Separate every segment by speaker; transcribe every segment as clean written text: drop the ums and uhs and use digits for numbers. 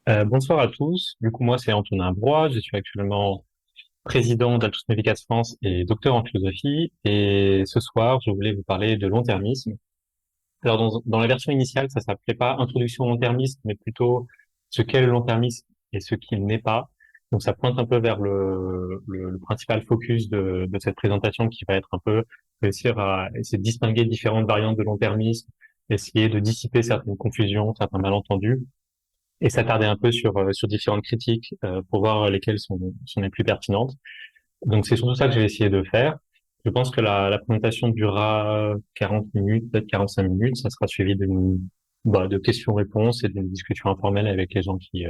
Speaker 1: Bonsoir à tous. Du coup, moi, c'est Antonin Broy. Je suis actuellement président d'Altus Navigate France et docteur en philosophie. Et ce soir, je voulais vous parler de long-termisme. Alors, dans la version initiale, ça s'appelait pas Introduction au long-termisme, mais plutôt ce qu'est le long-termisme et ce qu'il n'est pas. Donc, ça pointe un peu vers le principal focus de cette présentation qui va être un peu réussir à essayer de distinguer différentes variantes de long-termisme, essayer de dissiper certaines confusions, certains malentendus et s'attarder un peu sur différentes critiques pour voir lesquelles sont les plus pertinentes. Donc c'est surtout ça que je vais essayer de faire. Je pense que la présentation durera 40 minutes, peut-être 45 minutes. Ça sera suivi de questions-réponses et d'une discussion informelle avec les gens qui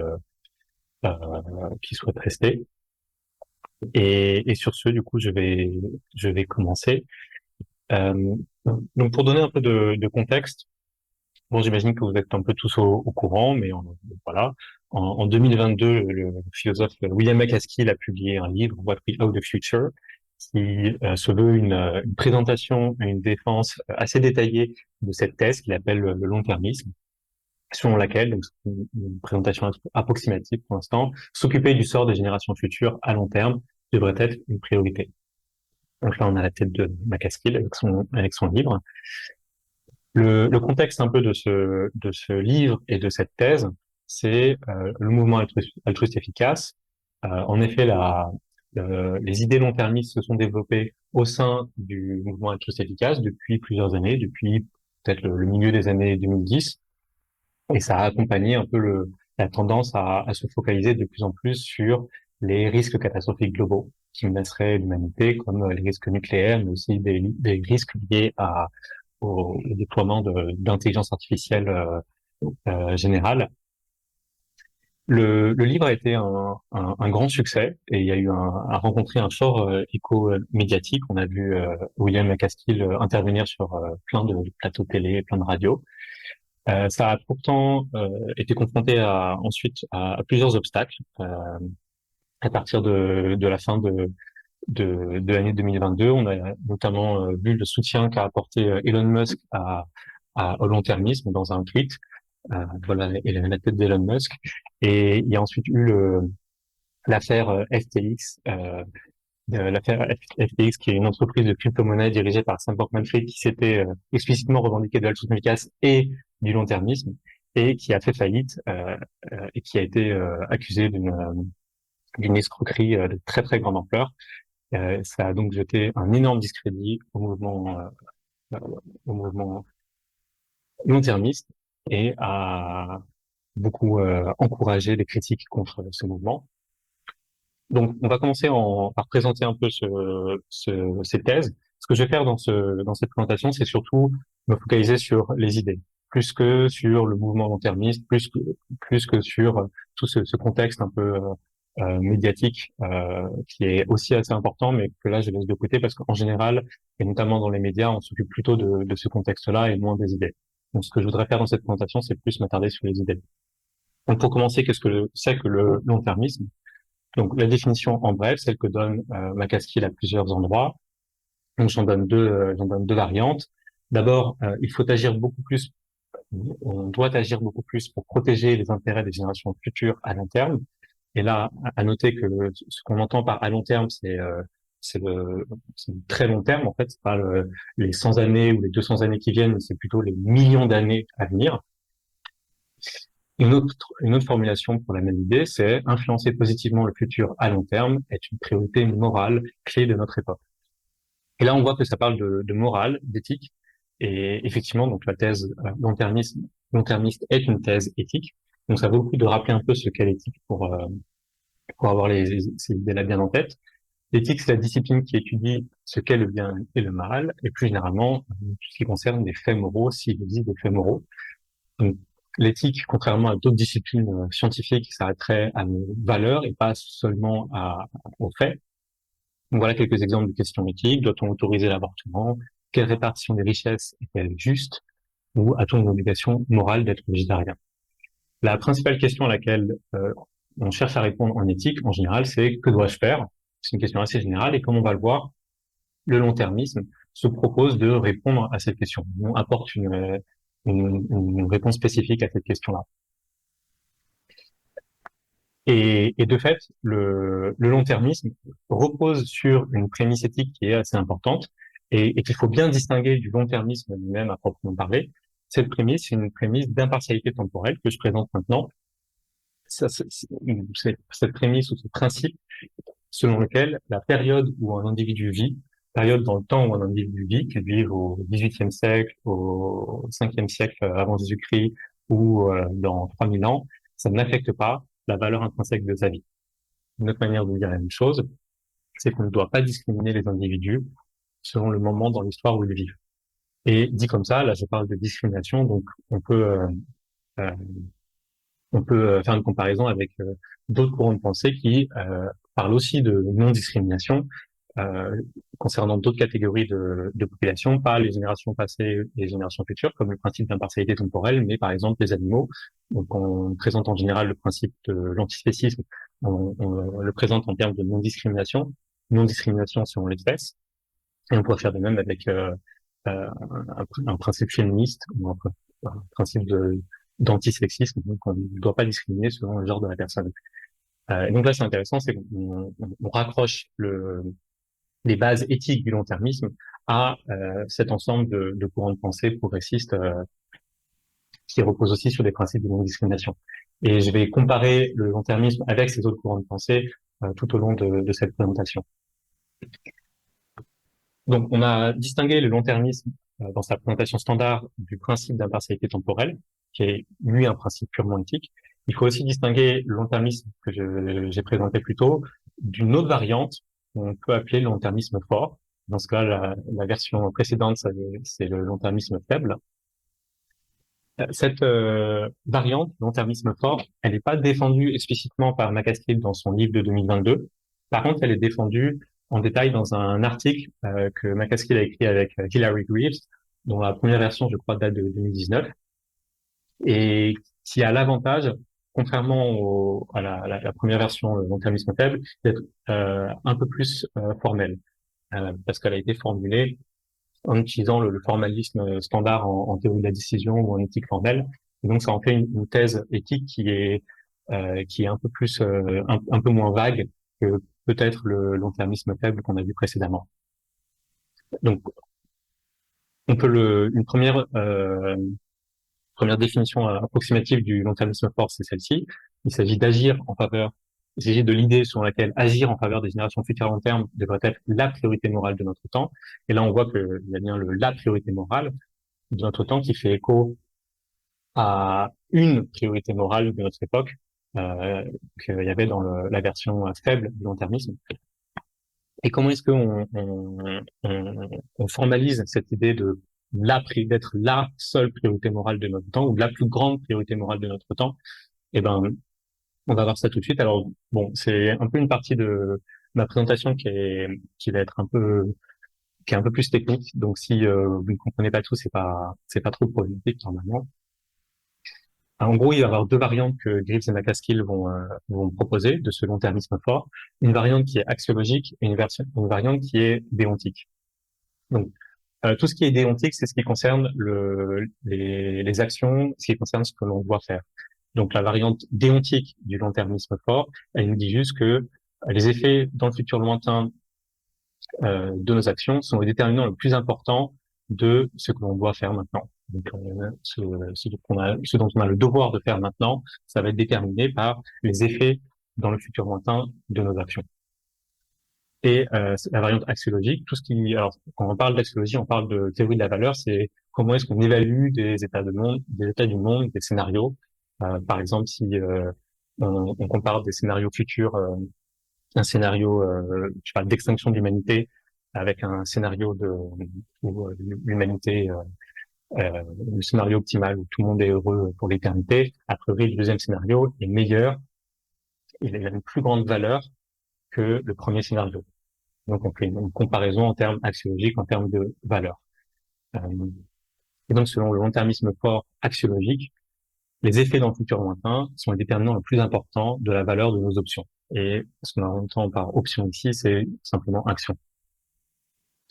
Speaker 1: souhaitent rester. Et sur ce, du coup, je vais commencer. Euh, donc pour donner un peu de contexte, bon, j'imagine que vous êtes un peu tous au courant, mais voilà. En 2022, le philosophe William McCaskill a publié un livre, What We Owe the Future, qui se veut une présentation et une défense assez détaillée de cette thèse qu'il appelle le long-termisme, selon laquelle, donc c'est une présentation approximative pour l'instant, s'occuper du sort des générations futures à long terme devrait être une priorité. Donc là, on a la tête de McCaskill avec son livre. Le contexte un peu de ce livre et de cette thèse, c'est le mouvement altruiste efficace. En effet, les idées long-termistes se sont développées au sein du mouvement altruiste efficace depuis plusieurs années, depuis peut-être le milieu des années 2010, et ça a accompagné un peu la tendance à se focaliser de plus en plus sur les risques catastrophiques globaux qui menaceraient l'humanité, comme les risques nucléaires, mais aussi des risques liés au déploiement d'intelligence artificielle générale. Le livre a été un grand succès et il y a a rencontré un fort écho médiatique. On a vu William McCaskill intervenir sur plein de plateaux télé, plein de radios. Ça a pourtant été confronté ensuite à plusieurs obstacles à partir de la fin de l'année 2022. On a notamment vu le soutien qu'a apporté Elon Musk au long-termisme dans un tweet. Voilà, il a la tête d'Elon Musk. Et il y a ensuite eu l'affaire FTX, FTX, qui est une entreprise de crypto-monnaie dirigée par Sam Bankman-Fried, qui s'était explicitement revendiquée de l'altruisme efficace et du long-termisme, et qui a fait faillite et qui a été accusée d'une escroquerie de très très grande ampleur. Ça a donc jeté un énorme discrédit euh, au mouvement long-termiste et a beaucoup encouragé les critiques contre ce mouvement. Donc, on va commencer par présenter un peu ces thèses. Ce que je vais faire dans cette présentation, c'est surtout me focaliser sur les idées, plus que sur le mouvement long-termiste, plus que sur tout ce contexte un peu médiatique qui est aussi assez important, mais que là, je laisse de côté parce qu'en général, et notamment dans les médias, on s'occupe plutôt de ce contexte-là et moins des idées. Donc, ce que je voudrais faire dans cette présentation, c'est plus m'attarder sur les idées. Donc, pour commencer, qu'est-ce que c'est que le long-termisme? Donc, la définition en bref, celle que donne McCaskill à plusieurs endroits. Donc, j'en donne deux variantes. D'abord, il faut agir beaucoup plus, on doit agir beaucoup plus pour protéger les intérêts des générations futures à long terme. Et là, à noter que ce qu'on entend par à long terme, c'est le très long terme. En fait, c'est pas les 100 années ou les 200 années qui viennent, mais c'est plutôt les millions d'années à venir. Une autre formulation pour la même idée, c'est influencer positivement le futur à long terme est une priorité morale clé de notre époque. Et là, on voit que ça parle de morale, d'éthique, et effectivement, donc la thèse long-termiste est une thèse éthique. Donc, ça vaut le coup de rappeler un peu ce qu'est l'éthique pour avoir ces idées-là bien en tête. L'éthique, c'est la discipline qui étudie ce qu'est le bien et le mal, et plus généralement, tout ce qui concerne les faits moraux, s'il existe des faits moraux. Donc, l'éthique, contrairement à d'autres disciplines scientifiques, s'arrêterait à nos valeurs et pas seulement aux faits. Donc, voilà quelques exemples de questions éthiques. Doit-on autoriser l'avortement? Quelle répartition des richesses est-elle juste? Ou a-t-on une obligation morale d'être végétarien? La principale question à laquelle on cherche à répondre en éthique, en général, c'est que dois-je faire? C'est une question assez générale et comme on va le voir, le long-termisme se propose de répondre à cette question. On apporte une réponse spécifique à cette question-là. Et de fait, le long-termisme repose sur une prémisse éthique qui est assez importante et qu'il faut bien distinguer du long-termisme lui-même à proprement parler. Cette prémisse, c'est une prémisse d'impartialité temporelle que je présente maintenant. Cette prémisse ou ce principe selon lequel la période où un individu vit, période dans le temps où un individu vit, qu'il vive au XVIIIe siècle, au Ve siècle avant Jésus-Christ ou dans 3000 ans, ça n'affecte pas la valeur intrinsèque de sa vie. Une autre manière de dire la même chose, c'est qu'on ne doit pas discriminer les individus selon le moment dans l'histoire où ils vivent. Et dit comme ça, là je parle de discrimination, donc euh, on peut faire une comparaison avec d'autres courants de pensée qui parlent aussi de non-discrimination euh, concernant d'autres catégories de population, pas les générations passées et les générations futures, comme le principe d'impartialité temporelle, mais par exemple les animaux. Donc on présente en général le principe de l'antispécisme, on le présente en termes de non-discrimination, non-discrimination selon l'espèce, et on pourrait faire de même avec un principe féministe ou un principe d'antisexisme, donc on ne doit pas discriminer selon le genre de la personne. Et donc là, c'est intéressant, c'est qu'on raccroche les bases éthiques du long-termisme à cet ensemble de courants de pensée progressistes qui reposent aussi sur des principes de non-discrimination. Et je vais comparer le long-termisme avec ces autres courants de pensée tout au long de cette présentation. Donc, on a distingué le long-termisme dans sa présentation standard du principe d'impartialité temporelle, qui est, lui, un principe purement éthique. Il faut aussi distinguer le long-termisme que j'ai présenté plus tôt d'une autre variante qu'on peut appeler le long-termisme fort. Dans ce cas, la version précédente, c'est le long-termisme faible. Cette variante, long-termisme fort, elle n'est pas défendue explicitement par McCaskill dans son livre de 2022. Par contre, elle est défendue en détail dans un article que McCaskill a écrit avec Hilary Greaves, dont la première version, je crois, date de 2019, et qui a l'avantage, contrairement à la première version, le long-termisme faible, d'être un peu plus formelle, parce qu'elle a été formulée en utilisant le formalisme standard en théorie de la décision ou en éthique formelle. Et donc, ça en fait une thèse éthique qui est un peu plus, un peu moins vague que peut-être le long-termisme faible qu'on a vu précédemment. Donc, une première définition approximative du long-termisme fort, c'est celle-ci. Il s'agit il s'agit de l'idée selon laquelle agir en faveur des générations futures à long terme devrait être la priorité morale de notre temps. Et là, on voit qu'il y a bien la priorité morale de notre temps qui fait écho à une priorité morale de notre époque qu'il y avait dans la version faible du long-termisme. Et comment est-ce on formalise cette idée de d'être la seule priorité morale de notre temps ou de la plus grande priorité morale de notre temps? Eh ben, on va voir ça tout de suite. Alors, bon, c'est un peu une partie de ma présentation qui va être qui est un peu plus technique. Donc, si vous ne comprenez pas tout, c'est pas trop problématique normalement. En gros, il va y avoir deux variantes que Greaves et McCaskill vont proposer de ce long-termisme fort. Une variante qui est axiologique et une variante qui est déontique. Donc, tout ce qui est déontique, c'est ce qui concerne les actions, ce qui concerne ce que l'on doit faire. Donc, la variante déontique du long-termisme fort, elle nous dit juste que les effets dans le futur lointain de nos actions sont les déterminants le plus important de ce que l'on doit faire maintenant. Donc, ce dont on a le devoir de faire maintenant, ça va être déterminé par les effets dans le futur lointain de nos actions. Et la variante axiologique, alors quand on parle d'axiologie, on parle de théorie de la valeur, c'est comment est-ce qu'on évalue des états du monde, des scénarios. Par exemple, si on compare des scénarios futurs, un scénario, je sais pas, d'extinction de l'humanité avec un scénario où l'humanité, le scénario optimal où tout le monde est heureux pour l'éternité. A priori, le deuxième scénario est meilleur, il a une plus grande valeur que le premier scénario. Donc, on fait une comparaison en termes axiologiques, en termes de valeur. Euh, et donc, selon le long-termisme fort axiologique, les effets dans le futur lointain sont les déterminants les plus importants de la valeur de nos options. Et ce qu'on entend par option ici, c'est simplement action.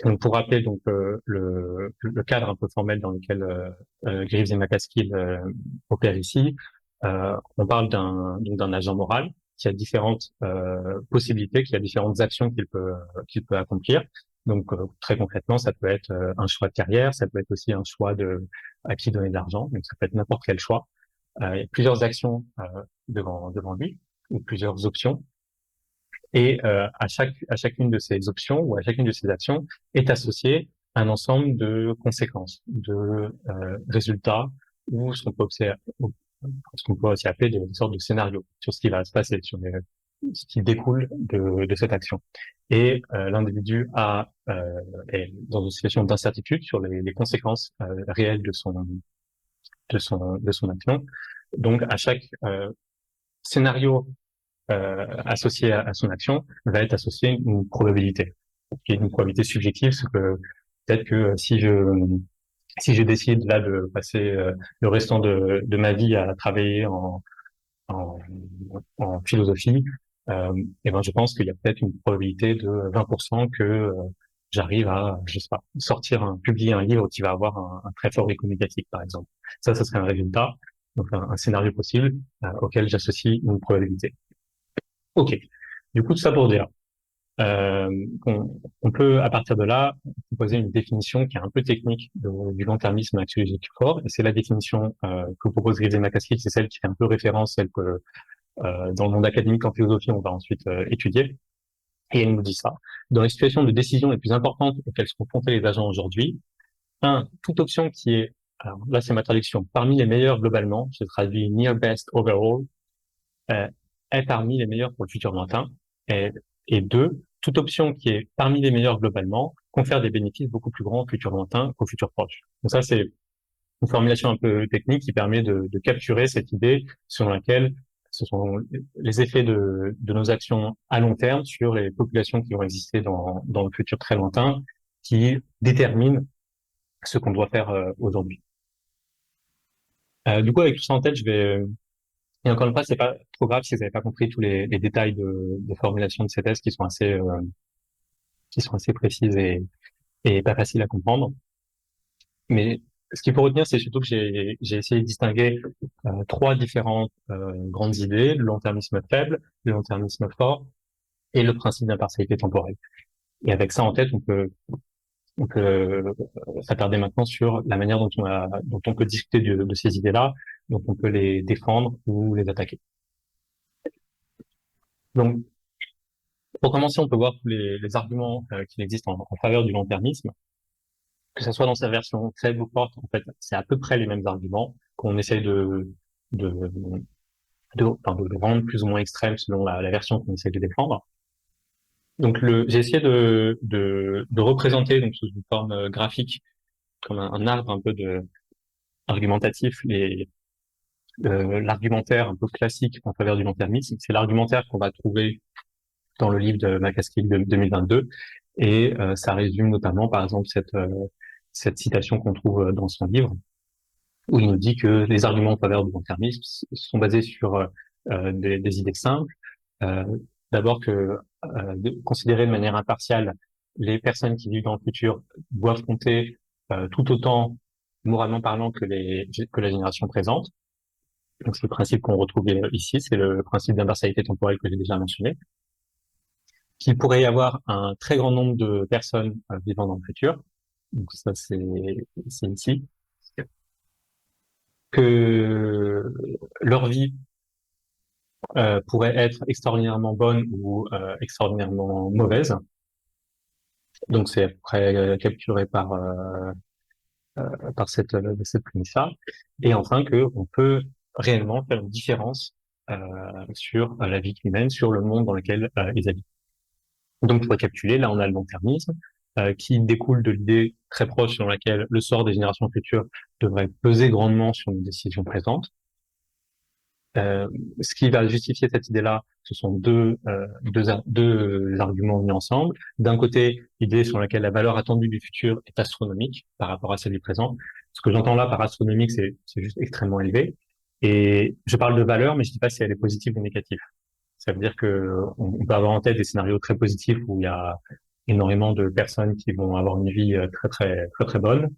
Speaker 1: Donc, pour rappeler donc le cadre un peu formel dans lequel Greaves et McCaskill opèrent ici, on parle d'un agent moral qui a différentes possibilités, qui a différentes actions qu'il peut accomplir. Donc très concrètement, ça peut être un choix de carrière, ça peut être aussi un choix de à qui donner de l'argent, donc ça peut être n'importe quel choix. Il y a plusieurs actions devant lui ou plusieurs options. Et à chacune de ces options ou à chacune de ces actions est associé un ensemble de conséquences, de résultats ou ce qu'on peut aussi appeler des sortes de scénarios sur ce qui va se passer, sur ce qui découle de cette action. Et l'individu est dans une situation d'incertitude sur les conséquences réelles de son action. Donc à chaque scénario associé à son action va être associé une probabilité, qui est une probabilité subjective, c'est que peut-être que si je décide là de passer le restant de ma vie à travailler en, en philosophie, et ben je pense qu'il y a peut-être une probabilité de 20% que j'arrive à, je sais pas, publier un livre qui va avoir un très fort écho médiatique, par exemple. Ça serait un résultat, donc un scénario possible auquel j'associe une probabilité. Ok. Du coup, tout ça pour dire on peut, à partir de là, proposer une définition qui est un peu technique du long-termisme axiologique fort, et c'est la définition que propose Grivet McCaskill, c'est celle qui fait un peu référence, celle que dans le monde académique en philosophie, on va ensuite étudier. Et elle nous dit ça. Dans les situations de décision les plus importantes auxquelles sont confrontés les agents aujourd'hui, toute option qui est, alors là c'est ma traduction, parmi les meilleures globalement, je traduis near best overall, euh, est parmi les meilleures pour le futur lointain. Et, et deux, toute option qui est parmi les meilleures globalement confère des bénéfices beaucoup plus grands au futur lointain qu'au futur proche. Donc ça, c'est une formulation un peu technique qui permet de capturer cette idée selon laquelle ce sont les effets de nos actions à long terme sur les populations qui vont exister dans le futur très lointain qui déterminent ce qu'on doit faire aujourd'hui. Du coup, avec tout ça en tête, et encore une fois, c'est pas trop grave si vous n'avez pas compris tous les détails de formulation de ces tests qui sont assez précises et pas faciles à comprendre. Mais ce qu'il faut retenir, c'est surtout que j'ai essayé de distinguer trois différentes grandes idées: le long-termisme faible, le long-termisme fort et le principe d'impartialité temporelle. Et avec ça en tête, on peut s'attarder maintenant sur la manière dont on peut discuter de ces idées-là, dont on peut les défendre ou les attaquer. Donc, pour commencer, on peut voir tous les arguments qui existent en faveur du long-termisme, que ce soit dans sa version faible ou forte. En fait, c'est à peu près les mêmes arguments qu'on essaie de, de rendre plus ou moins extrêmes selon la version qu'on essaie de défendre. Donc, j'ai essayé de représenter donc sous une forme graphique, comme un arbre un peu argumentatif, l'argumentaire un peu classique en faveur du long-termisme. C'est l'argumentaire qu'on va trouver dans le livre de McCaskill de 2022, et ça résume notamment, par exemple, cette citation qu'on trouve dans son livre, où il nous dit que les arguments en faveur du long-termisme sont basés sur des idées simples. Euh, D'abord considérer de manière impartiale les personnes qui vivent dans le futur doivent compter tout autant, moralement parlant, que la génération présente. Donc c'est le principe qu'on retrouve ici, c'est le principe d'impartialité temporelle que j'ai déjà mentionné. Qu'il pourrait y avoir un très grand nombre de personnes vivant dans le futur. Donc ça, c'est ici. Que leur vie pourrait être extraordinairement bonne ou extraordinairement mauvaise. Donc c'est à peu près capturé par cette prémisse-là. Et enfin que on peut réellement faire une différence sur la vie humaine, sur le monde dans lequel ils habitent. Donc, pour récapituler, là, on a le long-termisme qui découle de l'idée très proche selon laquelle le sort des générations futures devrait peser grandement sur nos décisions présentes. Ce qui va justifier cette idée-là, ce sont deux arguments mis ensemble. D'un côté, l'idée selon laquelle la valeur attendue du futur est astronomique par rapport à celle du présent. Ce que j'entends là par astronomique, c'est juste extrêmement élevé. Et je parle de valeur, mais je dis pas si elle est positive ou négative. Ça veut dire que on peut avoir en tête des scénarios très positifs où il y a énormément de personnes qui vont avoir une vie très très très très bonne.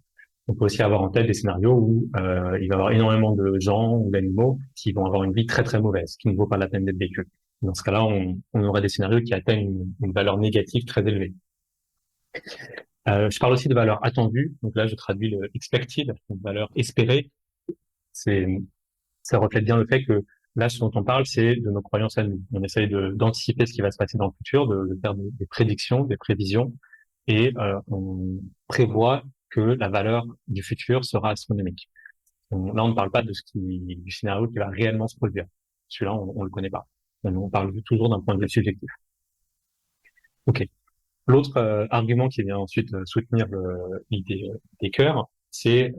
Speaker 1: On peut aussi avoir en tête des scénarios où il va y avoir énormément de gens ou d'animaux qui vont avoir une vie très très mauvaise, qui ne vaut pas la peine d'être vécue. Dans ce cas-là, on aurait des scénarios qui atteignent une valeur négative très élevée. Je parle aussi de valeur attendue. Donc là, je traduis le expected, donc valeur espérée. C'est, ça reflète bien le fait que là, ce dont on parle, c'est de nos croyances à nous. On essaye d'anticiper ce qui va se passer dans le futur, de faire des prédictions, des prévisions, et on prévoit que la valeur du futur sera astronomique. Là, on ne parle pas du scénario qui va réellement se produire. Celui-là, on le connaît pas. On parle toujours d'un point de vue subjectif. Ok. L'autre argument qui vient ensuite soutenir l'idée des cœurs, c'est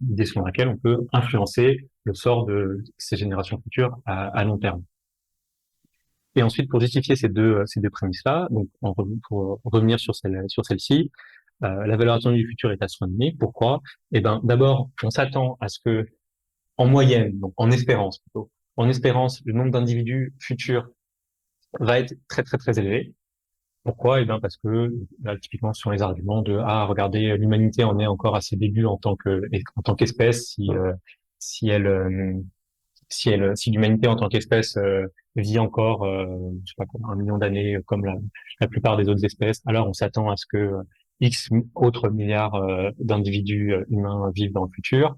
Speaker 1: l'idée selon laquelle on peut influencer le sort de ces générations futures à long terme. Et ensuite, pour justifier ces deux prémices-là, donc pour revenir sur celle-ci, la valeur attendue du futur est astronomique. Pourquoi? Eh ben, d'abord, on s'attend à ce que, en moyenne, donc en espérance plutôt, en espérance, le nombre d'individus futurs va être très très très élevé. Pourquoi? Eh bien, parce que là, typiquement, ce sont les arguments de regardez, l'humanité en est encore à ses débuts en tant qu'espèce. Si elle, si l'humanité en tant qu'espèce vit encore, je sais pas, 1 million d'années comme la plupart des autres espèces, alors on s'attend à ce que X autres milliards d'individus humains vivent dans le futur.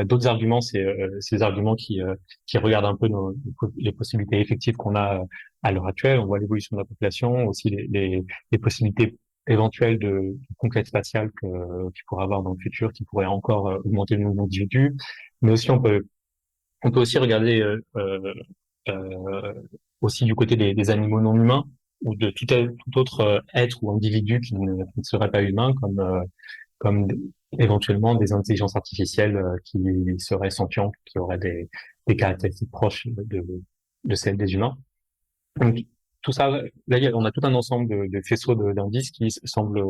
Speaker 1: D'autres arguments, c'est ces arguments qui regardent un peu les possibilités effectives qu'on a à l'heure actuelle. On voit l'évolution de la population, aussi les possibilités éventuelles de conquête spatiale qu'il pourrait avoir dans le futur, qui pourraient encore augmenter le nombre d'individus. Mais aussi, on peut aussi regarder euh, aussi du côté des animaux non humains ou de tout autre être ou individu qui ne serait pas humain, comme éventuellement des intelligences artificielles qui seraient sentientes, qui auraient des caractéristiques proches de celles des humains. Donc, tout ça, là, on a tout un ensemble de faisceaux d'indices qui semblent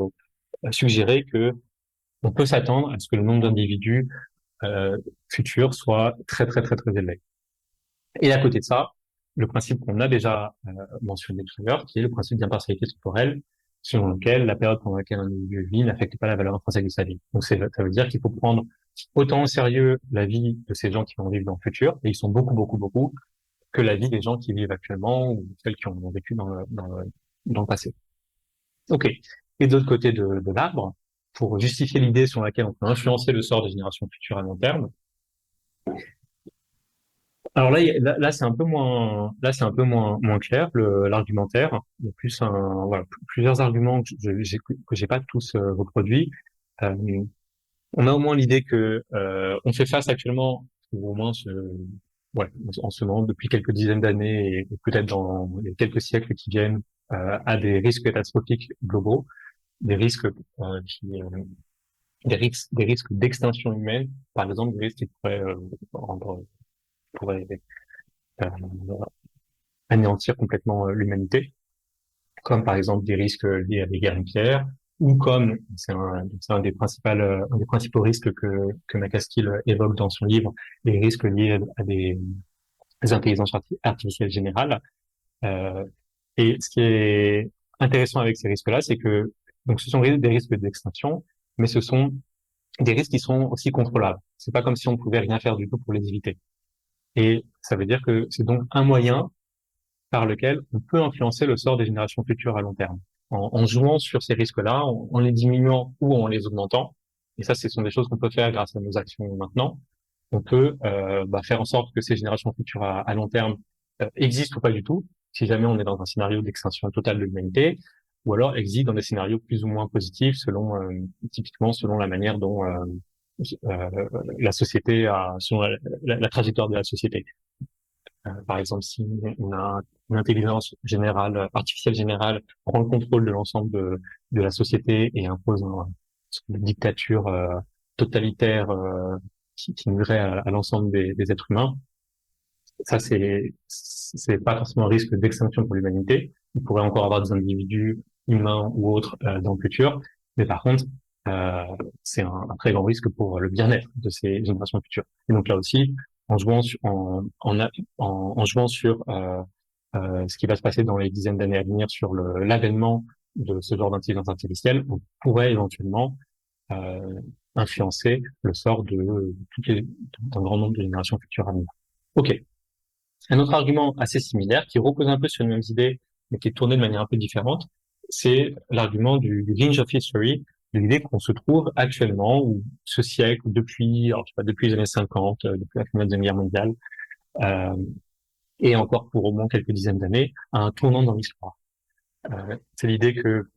Speaker 1: suggérer que on peut s'attendre à ce que le nombre d'individus euh, futurs soit très, très, très, très élevé. Et à côté de ça, le principe qu'on a déjà mentionné tout à l'heure, qui est le principe d'impartialité temporelle, selon lequel la période pendant laquelle un individu vit n'affecte pas la valeur intrinsèque de sa vie. Donc ça veut dire qu'il faut prendre autant au sérieux la vie de ces gens qui vont vivre dans le futur, et ils sont beaucoup, beaucoup, beaucoup, que la vie des gens qui vivent actuellement ou celles qui ont vécu dans le passé. Ok. Et de l'autre côté de l'arbre, pour justifier l'idée sur laquelle on peut influencer le sort des générations futures à long terme, alors là, là c'est un peu moins, là c'est un peu moins clair l'argumentaire. Il y a voilà, plusieurs arguments que j'ai pas tous reproduits. Euh, on a au moins l'idée que on fait face actuellement, ou au moins ouais, en ce moment depuis quelques dizaines d'années et peut-être dans les quelques siècles qui viennent, à des risques catastrophiques globaux, des risques des risques d'extinction humaine, par exemple, des risques qui pourraient euh, anéantir complètement l'humanité, comme par exemple des risques liés à des guerres nucléaires, ou comme c'est un des principaux risques que McCaskill évoque dans son livre, les risques liés à des intelligences artificielles générales. Euh, et ce qui est intéressant avec ces risques-là, c'est que donc ce sont des risques d'extinction, mais ce sont des risques qui sont aussi contrôlables. C'est pas comme si on pouvait rien faire du tout pour les éviter. Et ça veut dire que c'est donc un moyen par lequel on peut influencer le sort des générations futures à long terme, en jouant sur ces risques-là, en les diminuant ou en les augmentant. Et ça, ce sont des choses qu'on peut faire grâce à nos actions maintenant. On peut faire en sorte que ces générations futures à long terme existent ou pas du tout, si jamais on est dans un scénario d'extinction totale de l'humanité, ou alors existent dans des scénarios plus ou moins positifs, typiquement selon la manière dont la société selon la trajectoire de la société. Par exemple, si on a une intelligence générale, artificielle générale, prend le contrôle de l'ensemble de la société et impose une dictature totalitaire qui nuirait à l'ensemble des êtres humains, ça c'est pas forcément un risque d'extinction pour l'humanité. Il pourrait encore avoir des individus humains ou autres dans le futur, mais par contre, euh, c'est un très grand risque pour le bien-être de ces générations futures. Et donc là aussi, en jouant sur, en jouant sur ce qui va se passer dans les dizaines d'années à venir sur l'avènement de ce genre d'intelligence artificielle, on pourrait éventuellement euh, influencer le sort d'un grand nombre de générations futures à venir. Ok. Un autre argument assez similaire, qui repose un peu sur les mêmes idées, mais qui est tourné de manière un peu différente, c'est l'argument du hinge of history, de l'idée qu'on se trouve actuellement, ou ce siècle, depuis, alors, je sais pas, depuis les années 50, depuis la fin de la Deuxième Guerre mondiale, euh, et encore pour au moins quelques dizaines d'années, à un tournant dans l'histoire. C'est l'idée que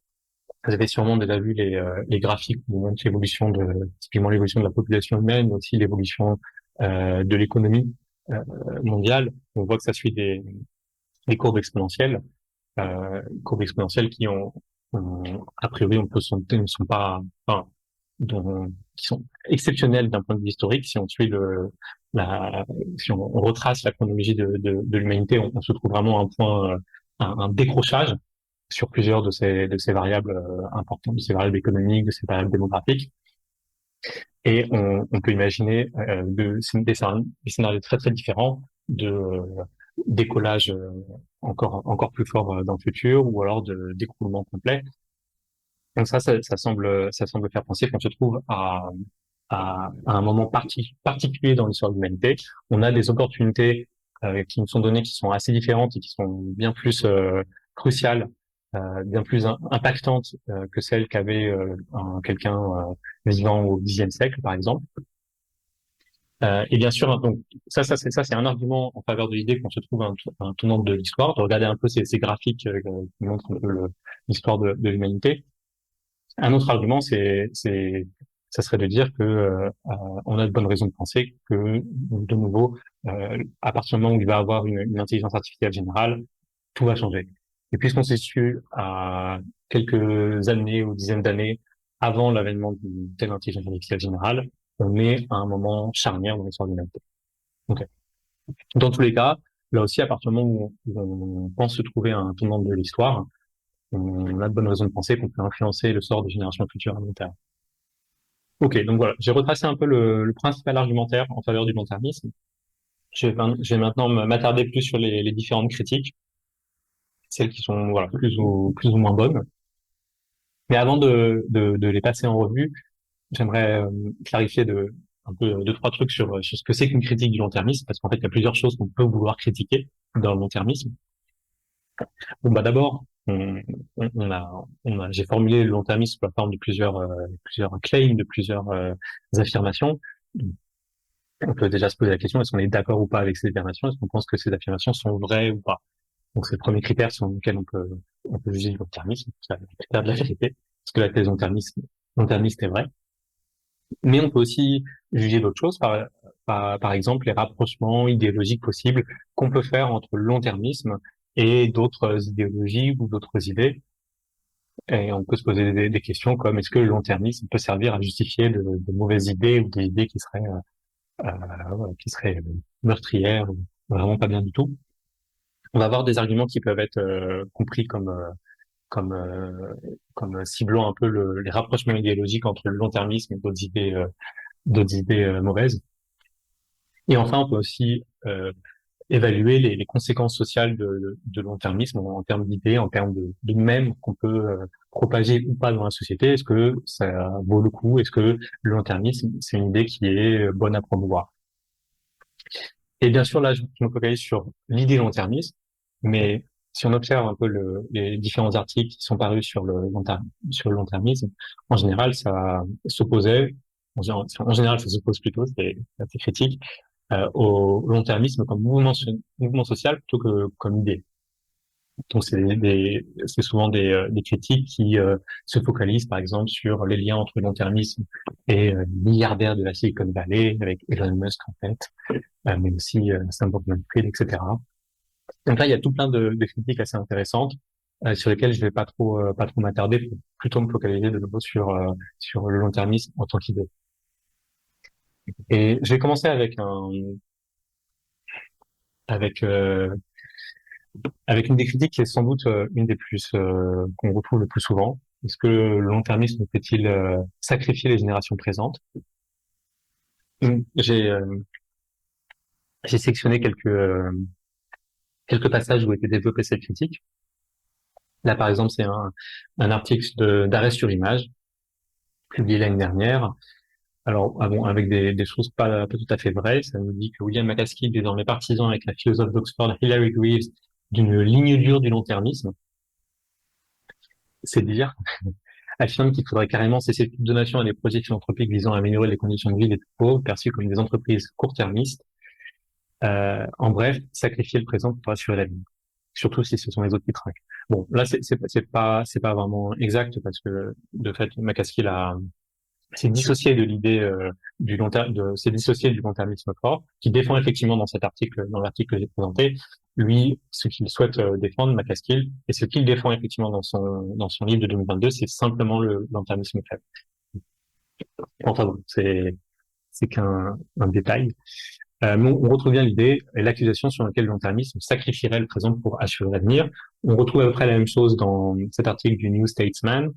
Speaker 1: vous avez sûrement déjà vu les graphiques où on montre l'évolution typiquement l'évolution de la population humaine, mais aussi l'évolution de l'économie mondiale. On voit que ça suit des courbes exponentielles a priori, on peut ne sont pas, enfin, qui sont exceptionnelles d'un point de vue historique. Si on suit si on retrace la chronologie de l'humanité, on se trouve vraiment à un point, un décrochage sur plusieurs de ces variables importantes, de ces variables économiques, de ces variables démographiques. Et on peut imaginer des scénarios très très différents de décollage encore plus fort dans le futur, ou alors de d'écroulement complet. Donc ça semble faire penser qu'on se trouve à un moment particulier dans l'histoire de l'humanité. On a des opportunités qui nous sont données, qui sont assez différentes et qui sont bien plus cruciales, bien plus impactantes que celles qu'avait quelqu'un vivant au Xe siècle, par exemple. Et bien sûr, donc c'est un argument en faveur de l'idée qu'on se trouve à un tournant de l'histoire, de regarder un peu ces graphiques qui montrent un peu l'histoire de l'humanité. Un autre argument, ça serait de dire que on a de bonnes raisons de penser que, de nouveau, à partir du moment où il va y avoir une intelligence artificielle générale, tout va changer. Et puisqu'on s'est su à quelques années ou dizaines d'années avant l'avènement d'une telle intelligence artificielle générale, on est à un moment charnière dans l'histoire de l'humanité. Okay. Dans tous les cas, là aussi, à partir du moment où on pense se trouver à un tournant de l'histoire, on a de bonnes raisons de penser qu'on peut influencer le sort des générations futures à long terme. Ok, donc voilà, j'ai retracé un peu le principal argumentaire en faveur du long-termisme. Je vais maintenant m'attarder plus sur les différentes critiques, celles qui sont voilà plus ou moins bonnes. Mais avant de les passer en revue, j'aimerais clarifier un peu deux, trois trucs sur ce que c'est qu'une critique du long-termisme, parce qu'en fait, il y a plusieurs choses qu'on peut vouloir critiquer dans le long-termisme. Bon, bah d'abord, j'ai formulé le long-termisme sous la forme de plusieurs claims, de plusieurs affirmations. On peut déjà se poser la question, est-ce qu'on est d'accord ou pas avec ces affirmations? Est-ce qu'on pense que ces affirmations sont vraies ou pas? Donc, c'est le premier critère sur lequel on peut juger le long-termisme, c'est le critère de la vérité. Est-ce que la thèse long-termiste est vraie? Mais on peut aussi juger d'autres choses, par exemple, les rapprochements idéologiques possibles qu'on peut faire entre le long-termisme et d'autres idéologies ou d'autres idées. Et on peut se poser des questions comme est-ce que le long-termisme peut servir à justifier de mauvaises idées ou des idées qui seraient meurtrières ou vraiment pas bien du tout. On va avoir des arguments qui peuvent être compris comme euh, comme ciblant un peu les rapprochements idéologiques entre le long-termisme et d'autres idées mauvaises. Et enfin, on peut aussi évaluer les conséquences sociales de long-termisme en termes d'idées, en termes de mèmes qu'on peut propager ou pas dans la société. Est-ce que ça vaut le coup? Est-ce que le long-termisme, c'est une idée qui est bonne à promouvoir? Et bien sûr, là, je me focalise sur l'idée long-termisme, mais si on observe un peu les différents articles qui sont parus sur le long-termisme, en général, ça s'opposait, en général, ça s'oppose plutôt, c'est assez critique, au long-termisme comme mouvement social plutôt que comme idée. Donc c'est souvent des critiques qui se focalisent par exemple sur les liens entre le long-termisme et les milliardaires de la Silicon Valley avec Elon Musk en fait, mais aussi Sam Bankman-Fried, etc. Donc là il y a tout plein de critiques assez intéressantes sur lesquelles je vais pas trop m'attarder, pour plutôt me focaliser de nouveau sur le long-termisme en tant qu'idée. Et je vais commencer avec euh, avec une des critiques qui est sans doute une des plus qu'on retrouve le plus souvent. Est-ce que le long-termisme peut-il sacrifier les générations présentes? J'ai j'ai sectionné quelques passages où était développée cette critique. Là, par exemple, c'est un article d'Arrêt sur Image publié l'année dernière Alors, ah bon, avec des choses pas tout à fait vraies, ça nous dit que William McCaskill, désormais partisan avec la philosophe d'Oxford Hilary Greaves, d'une ligne dure du long-termisme, c'est dire, affirme qu'il faudrait carrément cesser toute donation à des projets philanthropiques visant à améliorer les conditions de vie des plus pauvres, perçus comme des entreprises court-termistes. En bref, sacrifier le présent pour assurer l'avenir. Surtout si ce sont les autres qui trinquent. Bon, là, c'est pas vraiment exact parce que, de fait, McCaskill s'est dissocié de l'idée du long terme, s'est dissocié du long-termisme fort, qui défend effectivement dans cet article, dans l'article que j'ai présenté, lui, ce qu'il souhaite défendre, McCaskill, et ce qu'il défend effectivement dans son livre de 2022, c'est simplement le long-termisme faible. Enfin bon, c'est qu'un détail. Mais on retrouve bien l'idée et l'accusation sur laquelle le long-termisme sacrifierait le présent pour assurer l'avenir. On retrouve à peu près la même chose dans cet article du New Statesman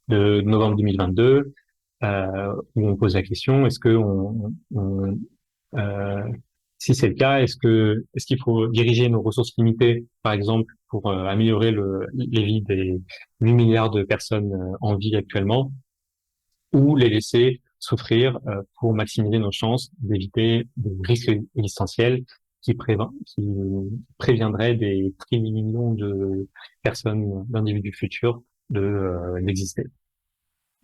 Speaker 1: de novembre 2022, où on pose la question, est-ce que euh, si c'est le cas, est-ce qu'il faut diriger nos ressources limitées, par exemple, pour améliorer les vies des 8 milliards de personnes en vie actuellement, ou les laisser souffrir pour maximiser nos chances d'éviter des risques existentiels qui préviendraient des trillions de personnes, d'individus futurs d'exister.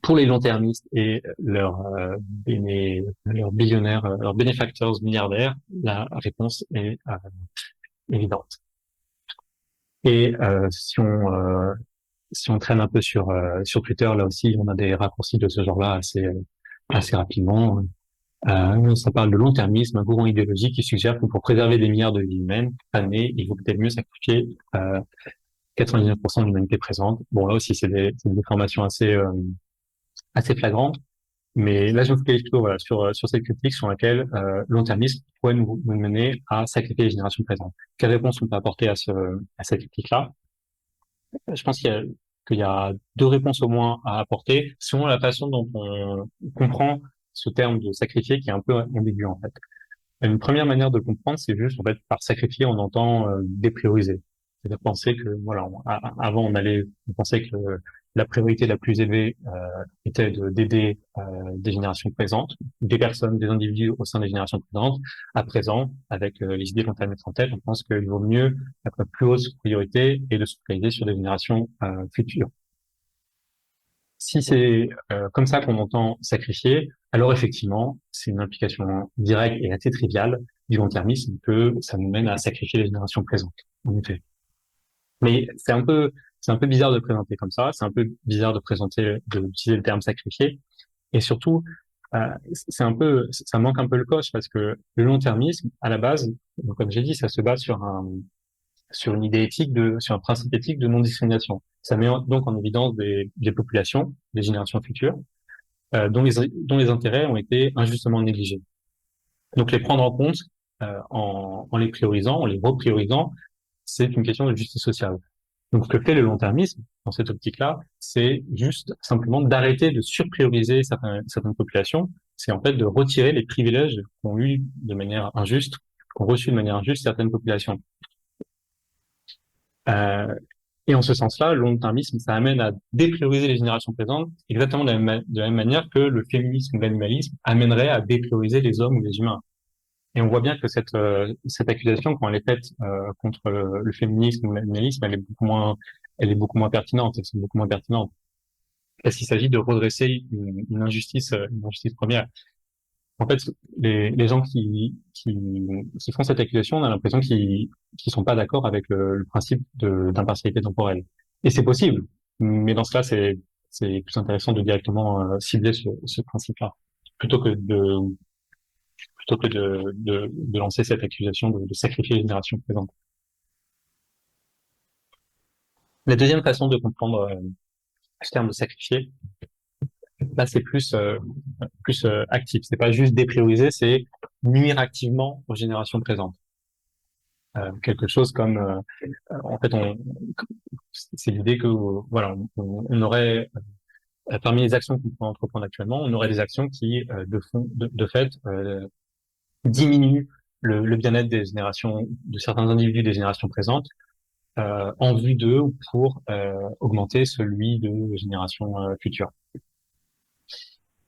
Speaker 1: Pour les long-termistes et leurs billionnaires, leurs bénéfacteurs milliardaires, la réponse est évidente. Et si on traîne un peu sur Twitter, là aussi, on a des raccourcis de ce genre-là assez rapidement. Ça parle de long-termisme, un courant idéologique qui suggère que pour préserver des milliards de vies humaines années, il vaut peut-être mieux sacrifier 99% de l'humanité présente. Bon, là aussi, c'est des formations assez flagrantes. Mais là, je me focalise plutôt voilà, sur cette critique sur laquelle le long-termisme pourrait nous mener à sacrifier les générations présentes. Quelle réponse on peut apporter à cette critique-là? Je pense qu'il y a deux réponses au moins à apporter, selon la façon dont on comprend ce terme de sacrifier qui est un peu ambigu en fait. Une première manière de le comprendre, c'est juste en fait par sacrifier, on entend déprioriser. C'est-à-dire penser que voilà, avant on pensait que la priorité la plus élevée était d'aider des générations présentes, des personnes, des individus au sein des générations présentes. À présent, avec les idées long-term en tête, on pense qu'il vaut mieux la plus haute priorité et de se focaliser sur des générations futures. Si c'est comme ça qu'on entend sacrifier, alors effectivement, c'est une implication directe et assez triviale du long-termisme que ça nous mène à sacrifier les générations présentes, en effet. Mais c'est un peu bizarre de le présenter comme ça, c'est un peu bizarre d'utiliser le terme sacrifier, et surtout, ça manque un peu le coche parce que le long-termisme, à la base, donc, comme j'ai dit, ça se base sur une idée éthique sur un principe éthique de non-discrimination. Ça met donc en évidence des populations, des générations futures, dont les intérêts ont été injustement négligés. Donc les prendre en compte en les priorisant, en les repriorisant, c'est une question de justice sociale. Donc ce que fait le long-termisme dans cette optique-là, c'est juste simplement d'arrêter de surprioriser certaines populations. C'est en fait de retirer les privilèges qu'ont reçu de manière injuste certaines populations. Euh, et en ce sens-là, le long-termisme, ça amène à déprioriser les générations présentes, exactement de la même manière que le féminisme ou l'animalisme amènerait à déprioriser les hommes ou les humains. Et on voit bien que cette accusation, quand elle est faite contre le féminisme ou l'animalisme, elle est beaucoup moins pertinente, elle est beaucoup moins pertinente, parce qu'il s'agit de redresser une injustice première. En fait, les gens qui font cette accusation, on a l'impression qu'ils sont pas d'accord avec le principe d'impartialité temporelle. Et c'est possible, mais dans ce cas, c'est plus intéressant de directement cibler ce principe-là, plutôt que de lancer cette accusation de sacrifier les générations présentes. La deuxième façon de comprendre ce terme de sacrifier, là, c'est plus actif. C'est pas juste déprioriser, c'est nuire activement aux générations présentes. Quelque chose comme en fait c'est l'idée que voilà on aurait parmi les actions qu'on peut entreprendre actuellement, on aurait des actions qui de fait diminuent le bien-être des générations de certains individus des générations présentes en vue d'eux ou pour augmenter celui de générations futures.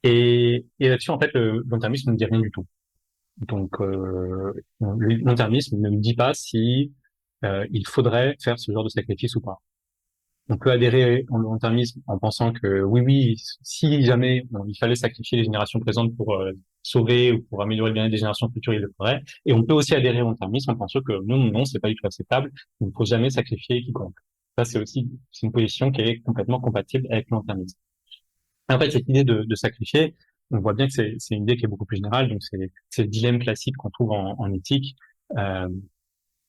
Speaker 1: Et là-dessus, en fait, le long-termisme ne dit rien du tout. Donc, le long-termisme ne me dit pas si il faudrait faire ce genre de sacrifice ou pas. On peut adhérer au long-termisme en pensant que oui, oui, si jamais il fallait sacrifier les générations présentes pour sauver ou pour améliorer le bien-être des générations futures, il le ferait. Et on peut aussi adhérer au long-termisme en pensant que non, non, non, c'est pas du tout acceptable. Il ne faut jamais sacrifier quiconque. Ça, c'est une position qui est complètement compatible avec le long-termisme. En fait, cette idée de sacrifier, on voit bien que c'est une idée qui est beaucoup plus générale. Donc, c'est le dilemme classique qu'on trouve en éthique. Euh,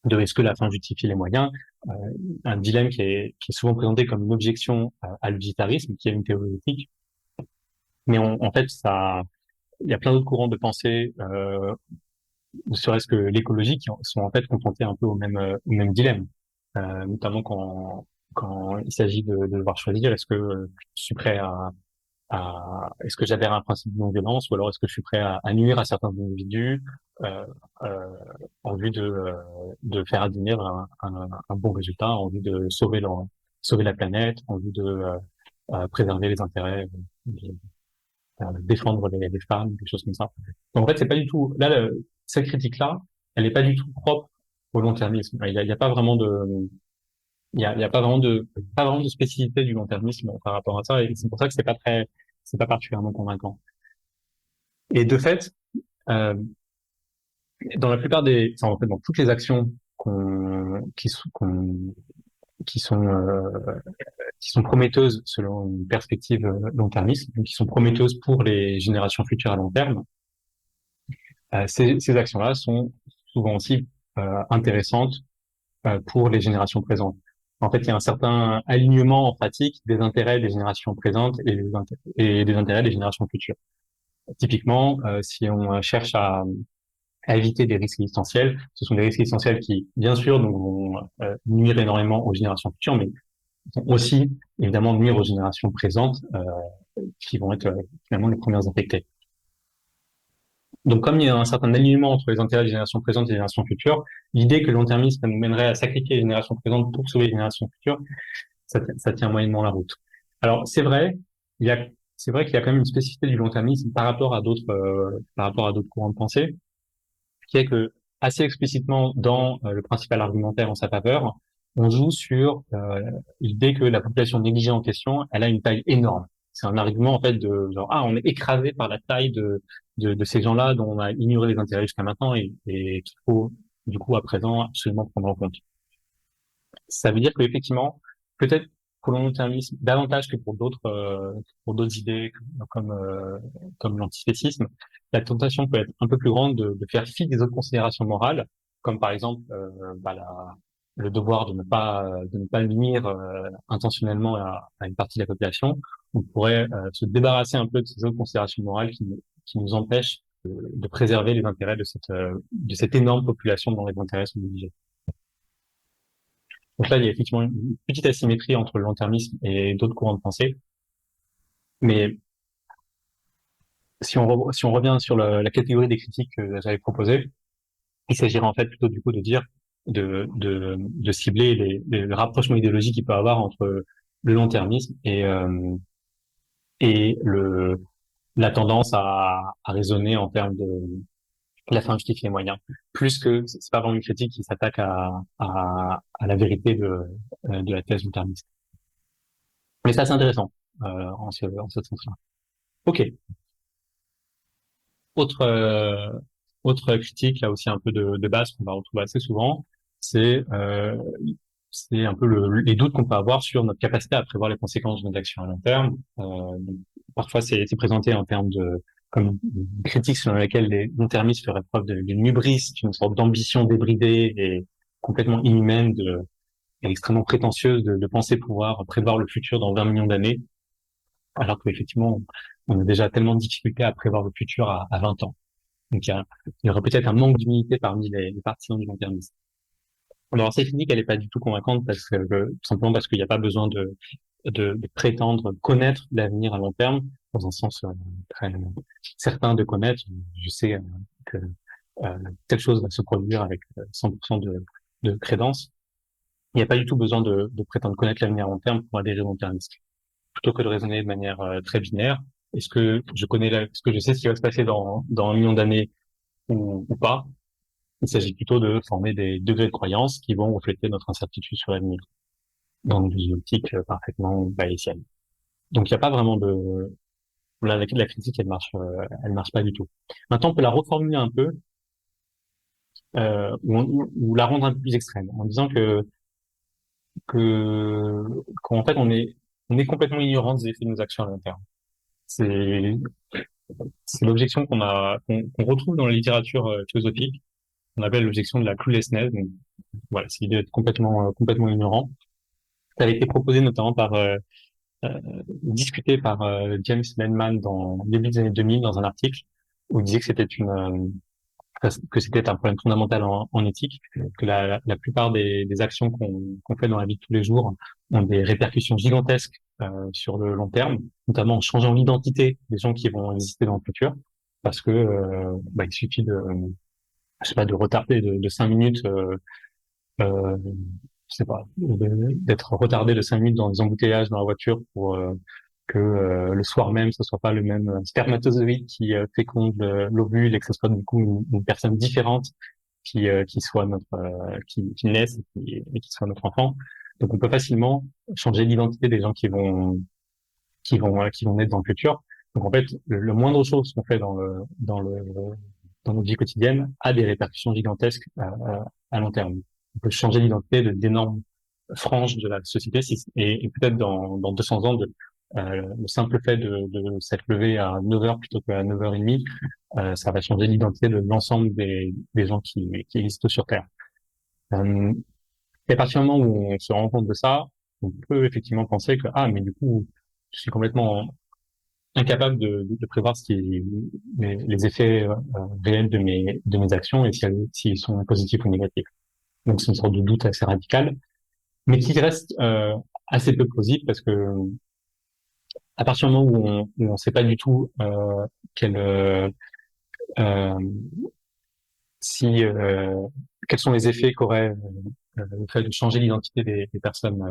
Speaker 1: de est-ce que la fin justifie les moyens, euh, un dilemme qui est souvent présenté comme une objection à l'utilitarisme, qui est une théorie éthique, mais en fait, il y a plein d'autres courants de pensée, ne serait-ce que l'écologie, qui sont en fait confrontés un peu au même dilemme, notamment quand il s'agit de devoir choisir, est-ce que je suis prêt est-ce que j'adhère à un principe de non-violence ou alors est-ce que je suis prêt à nuire à certains individus euh, euh, en vue de faire advenir un bon résultat, en vue de sauver la planète, en vue de préserver les intérêts, défendre les femmes, des choses comme ça. Donc, en fait, c'est pas du tout là cette critique-là, elle n'est pas du tout propre au long-termisme. Il y a pas vraiment de il y a pas vraiment de spécificité du long-termisme par rapport à ça, et c'est pour ça que c'est pas particulièrement convaincant. Et de fait, euh, dans la plupart en fait, dans toutes les actions qui sont, qui sont prometteuses selon une perspective long-termiste, donc qui sont prometteuses pour les générations futures à long terme, ces actions-là sont souvent aussi intéressantes pour les générations présentes. En fait, il y a un certain alignement en pratique des intérêts des générations présentes et des intérêts des générations futures. Typiquement, si on cherche à éviter des risques existentiels, ce sont des risques existentiels qui, bien sûr, donc, vont nuire énormément aux générations futures, mais vont aussi évidemment nuire aux générations présentes qui vont être finalement les premières affectées. Donc, comme il y a un certain alignement entre les intérêts des générations présentes et des générations futures, l'idée que le long-termisme nous mènerait à sacrifier les générations présentes pour sauver les générations futures, ça tient moyennement la route. Alors, c'est vrai qu'il y a quand même une spécificité du long-termisme par rapport à d'autres courants de pensée, qui est que assez explicitement dans le principal argumentaire en sa faveur, on joue sur l'idée que la population négligée en question, elle a une taille énorme. C'est un argument en fait de genre on est écrasé par la taille de ces gens-là dont on a ignoré les intérêts jusqu'à maintenant et qu'il faut du coup à présent absolument prendre en compte. Ça veut dire qu'effectivement, peut-être pour le long-termisme, davantage que pour d'autres idées comme l'antispécisme, la tentation peut être un peu plus grande de faire fi des autres considérations morales, comme par exemple le devoir de ne pas nuire intentionnellement à une partie de la population. On pourrait se débarrasser un peu de ces autres considérations morales qui nous empêchent de préserver les intérêts de cette énorme population dont les intérêts sont négligés. Donc là, il y a effectivement une petite asymétrie entre le long-termisme et d'autres courants de pensée. Mais si on revient sur la catégorie des critiques que j'avais proposées, il s'agirait en fait plutôt du coup de dire, de cibler les rapprochements idéologiques qu'il peut y avoir entre le long-termisme et la tendance à raisonner en termes de la fin justifie les moyens. Plus que, c'est pas vraiment une critique qui s'attaque à la vérité de la thèse long-termiste. Mais c'est assez intéressant en ce sens-là. Ok. Autre autre critique là aussi un peu de base qu'on va retrouver assez souvent, c'est c'est un peu les doutes qu'on peut avoir sur notre capacité à prévoir les conséquences de nos actions à long terme. Donc, parfois c'est présenté en termes de comme une critique selon laquelle les long-termistes feraient preuve d'une hubris, d'une sorte d'ambition débridée et complètement inhumaine et extrêmement prétentieuse de penser pouvoir prévoir le futur dans 20 millions d'années, alors qu'effectivement, on a déjà tellement de difficultés à prévoir le futur à 20 ans. Donc, il y aurait peut-être un manque d'humilité parmi les partisans du long-termisme. Alors, cette clinique, elle n'est pas du tout convaincante parce que, tout simplement parce qu'il n'y a pas besoin de prétendre connaître l'avenir à long terme, dans un sens très certain de connaître. Je sais que telle chose va se produire avec 100% de crédence. Il n'y a pas du tout besoin de prétendre connaître l'avenir à long terme pour adhérer au long-termisme. Plutôt que de raisonner de manière très binaire, est-ce que est-ce que je sais ce qui va se passer dans 1 million d'années ou pas? Il s'agit plutôt de former des degrés de croyance qui vont refléter notre incertitude sur l'avenir dans une optique parfaitement bayésienne. Donc il n'y a pas vraiment de la critique, elle marche pas du tout. Maintenant, on peut la reformuler un peu ou la rendre un peu plus extrême en disant qu'en fait on est complètement ignorant des effets de nos actions à long terme. C'est c'est l'objection qu'on retrouve dans la littérature philosophique. On appelle l'objection de la cluelessness. Donc, voilà, c'est l'idée d'être complètement ignorant. Ça a été proposé notamment euh, discuté par James Lenman dans le début des années 2000 dans un article où il disait que que c'était un problème fondamental en éthique, que la plupart des actions qu'on fait dans la vie de tous les jours ont des répercussions gigantesques sur le long terme, notamment en changeant l'identité des gens qui vont exister dans le futur, parce que il suffit je sais pas, de retarder de 5 minutes euh, je sais pas, d'être retardé de 5 minutes dans les embouteillages dans la voiture pour que le soir même, ce soit pas le même spermatozoïde qui féconde l'ovule et que ce soit du coup une personne différente qui soit qui naisse et qui soit notre enfant. Donc on peut facilement changer l'identité des gens qui vont naître dans le futur. Donc en fait, le moindre chose qu'on fait dans notre vie quotidienne a des répercussions gigantesques à long terme. On peut changer l'identité d'énormes franges de la société et peut-être dans 200 ans, le simple fait de s'être levé à 9 heures plutôt qu'à 9h30, ça va changer l'identité de l'ensemble des gens qui existent sur Terre. Euh, et à partir du moment où on se rend compte de ça, on peut effectivement penser que, ah, mais du coup, je suis complètement incapable de prévoir les effets réels de mes actions et s'ils sont positifs ou négatifs. Donc c'est une sorte de doute assez radical, mais qui reste assez peu plausible parce que à partir du moment où on sait pas du tout quel, euh, si quels sont les effets qu'aurait le fait de changer l'identité des personnes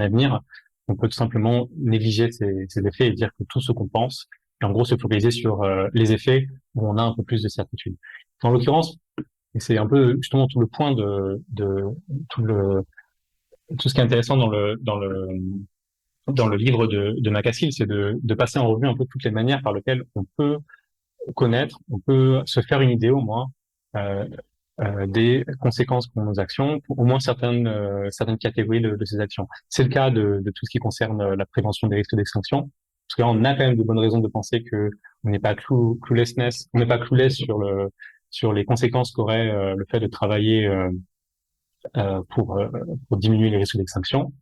Speaker 1: à venir, on peut tout simplement négliger ces effets et dire que tout ce qu'on pense, et en gros se focaliser sur les effets où on a un peu plus de certitude. En l'occurrence, et c'est un peu justement tout le point de tout le tout ce qui est intéressant dans le livre de Macassil, c'est de passer en revue un peu toutes les manières par lesquelles on peut connaître, on peut se faire une idée au moins euh, des conséquences pour nos actions, pour au moins certaines catégories de ces actions. C'est le cas de tout ce qui concerne la prévention des risques d'extinction. Parce que là, on a quand même de bonnes raisons de penser que on n'est pas on n'est pas clueless sur les conséquences qu'aurait le fait de travailler euh, pour euh, pour diminuer les risques d'extinction.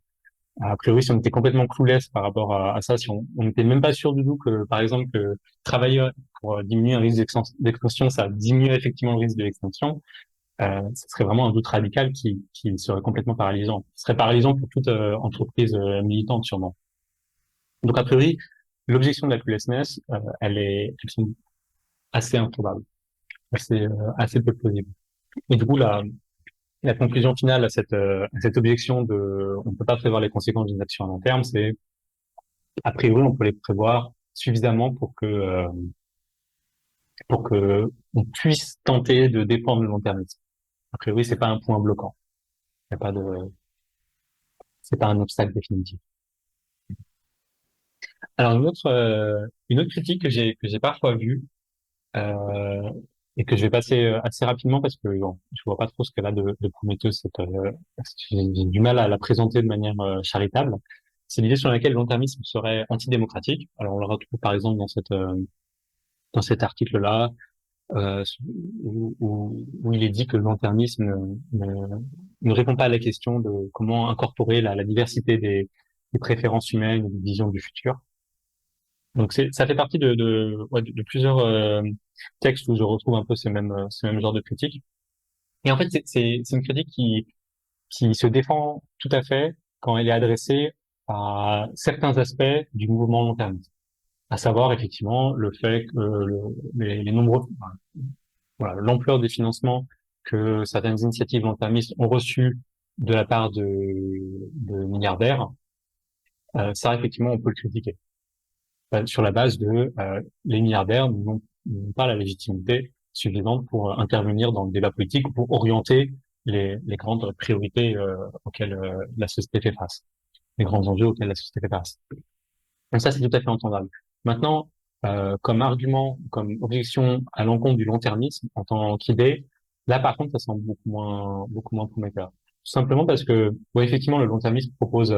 Speaker 1: A priori, si on était complètement clueless par rapport à ça, si on n'était même pas sûr du tout que, par exemple, que travailler pour diminuer un risque d'extinction, ça diminue effectivement le risque de l'extinction, ce serait vraiment un doute radical qui serait complètement paralysant. Ce serait paralysant pour toute entreprise militante, sûrement. Donc, a priori, l'objection de la cluelessness, elle semble assez improbable, assez peu plausible. Et du coup, la conclusion finale à cette objection on ne peut pas prévoir les conséquences d'une action à long terme, c'est a priori, on peut les prévoir suffisamment pour que on puisse tenter de défendre le long-termisme. A priori, c'est pas un point bloquant. Il y a pas de, c'est pas un obstacle définitif. Alors une autre critique que j'ai parfois vue euh, et que je vais passer assez rapidement parce que bon, je vois pas trop ce qu'elle a de prometteuse. J'ai du mal à la présenter de manière charitable. C'est l'idée sur laquelle le long-termisme serait antidémocratique. Alors on le retrouve par exemple dans cet article-là euh, où il est dit que le long-termisme ne répond pas à la question de comment incorporer la diversité des préférences humaines et des visions du futur. Donc ça fait partie de plusieurs textes où je retrouve un peu ce même genre de critique. Et en fait, c'est une critique qui se défend tout à fait quand elle est adressée à certains aspects du mouvement long-termiste, à savoir effectivement le fait que les nombreux, voilà, l'ampleur des financements que certaines initiatives long-termistes ont reçus de la part de milliardaires, ça effectivement on peut le critiquer. sur la base de les milliardaires n'ont pas la légitimité suffisante pour intervenir dans le débat politique ou pour orienter les grandes priorités auxquelles la société fait face, les grands enjeux auxquels la société fait face. Donc ça, c'est tout à fait entendable. Maintenant, comme argument, comme objection à l'encontre du long-termisme en tant qu'idée, là, par contre, ça semble beaucoup moins prometteur. Tout simplement parce que, bon, effectivement, le long-termisme propose,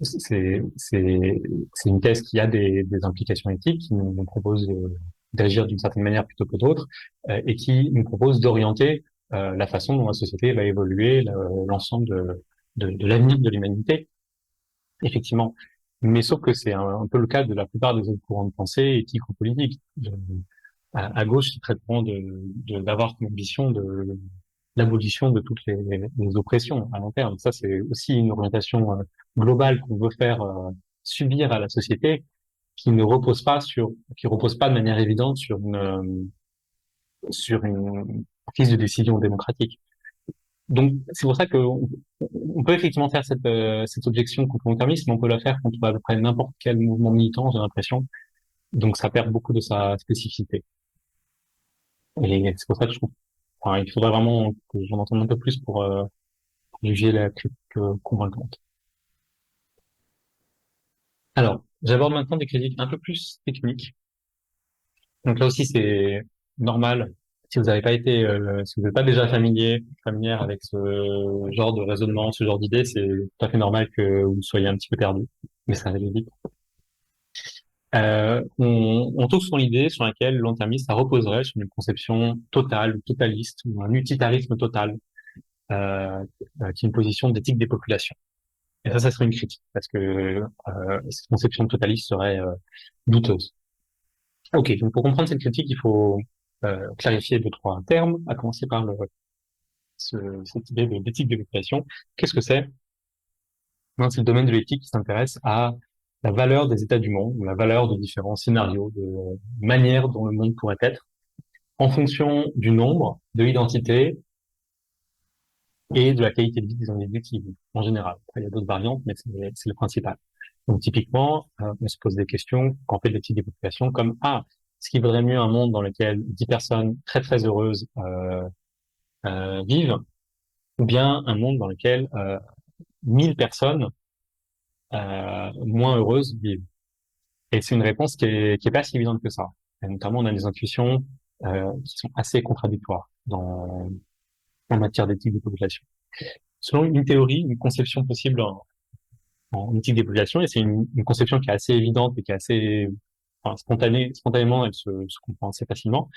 Speaker 1: c'est, c'est une thèse qui a des implications éthiques, qui nous propose d'agir d'une certaine manière plutôt que d'autre, et qui nous propose d'orienter la façon dont la société va évoluer, l'ensemble de l'avenir de l'humanité. Effectivement. Mais sauf que c'est un peu le cas de la plupart des autres courants de pensée, éthiques ou politiques. À gauche, ils traiteront d'avoir comme ambition l'abolition de toutes les oppressions à long terme. Ça, c'est aussi une orientation globale qu'on veut faire subir à la société, qui repose pas de manière évidente sur une prise de décision démocratique. Donc, c'est pour ça que on peut effectivement faire cette objection contre le long-termisme, mais on peut la faire contre à peu près n'importe quel mouvement militant, j'ai l'impression. Donc, ça perd beaucoup de sa spécificité. Et c'est pour ça que je trouve, enfin, il faudrait vraiment que j'en entende un peu plus pour juger la critique convaincante. Alors, j'aborde maintenant des critiques un peu plus techniques. Donc là aussi, c'est normal. Si vous n'avez pas été, si vous n'êtes pas déjà familière avec ce genre de raisonnement, ce genre d'idée, c'est tout à fait normal que vous soyez un petit peu perdu. Mais ça va aller vite. On trouve son idée sur laquelle le long-termisme, ça reposerait sur une conception totale, totaliste, ou un utilitarisme total, euh, qui est une position d'éthique des populations. Et ça serait une critique, parce que cette conception totaliste serait douteuse. Ok, donc pour comprendre cette critique, il faut clarifier deux, trois termes, à commencer par cette idée d'éthique des populations. Qu'est-ce que c'est? C'est le domaine de l'éthique qui s'intéresse à la valeur des états du monde, ou la valeur de différents scénarios, de manières dont le monde pourrait être, en fonction du nombre, de l'identité et de la qualité de vie des individus qui y vivent, en général. Après, il y a d'autres variantes, mais c'est le principal. Donc typiquement, on se pose des questions quand on fait de l'éthique des populations, comme est-ce qu'il vaudrait mieux un monde dans lequel 10 personnes très très heureuses vivent, ou bien un monde dans lequel 1000 personnes moins heureuses vivent? Et c'est une réponse qui est pas si évidente que ça. Et notamment, on a des intuitions qui sont assez contradictoires en matière d'éthique des populations. Selon une théorie, une conception possible en éthique des populations, et c'est une conception qui est assez évidente et qui est assez enfin, spontanément, elle se comprend assez facilement,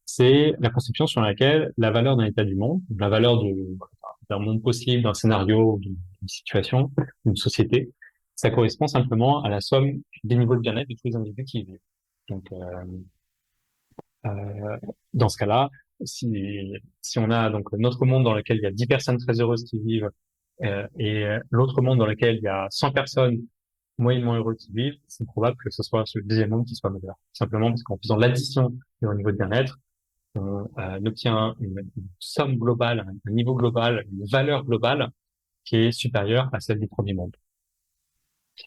Speaker 1: c'est la conception sur laquelle la valeur d'un état du monde, la valeur d'un monde possible, d'un scénario, d'une situation, d'une société, ça correspond simplement à la somme des niveaux de bien-être de tous les individus qui y vivent. Donc, dans ce cas-là, si on a donc notre monde dans lequel il y a 10 personnes très heureuses qui vivent et l'autre monde dans lequel il y a 100 personnes moyennement heureuses qui vivent, c'est probable que ce soit ce deuxième monde qui soit meilleur. Simplement parce qu'en faisant l'addition de leur niveau de bien-être, on obtient une somme globale, un niveau global, une valeur globale qui est supérieure à celle du premier monde.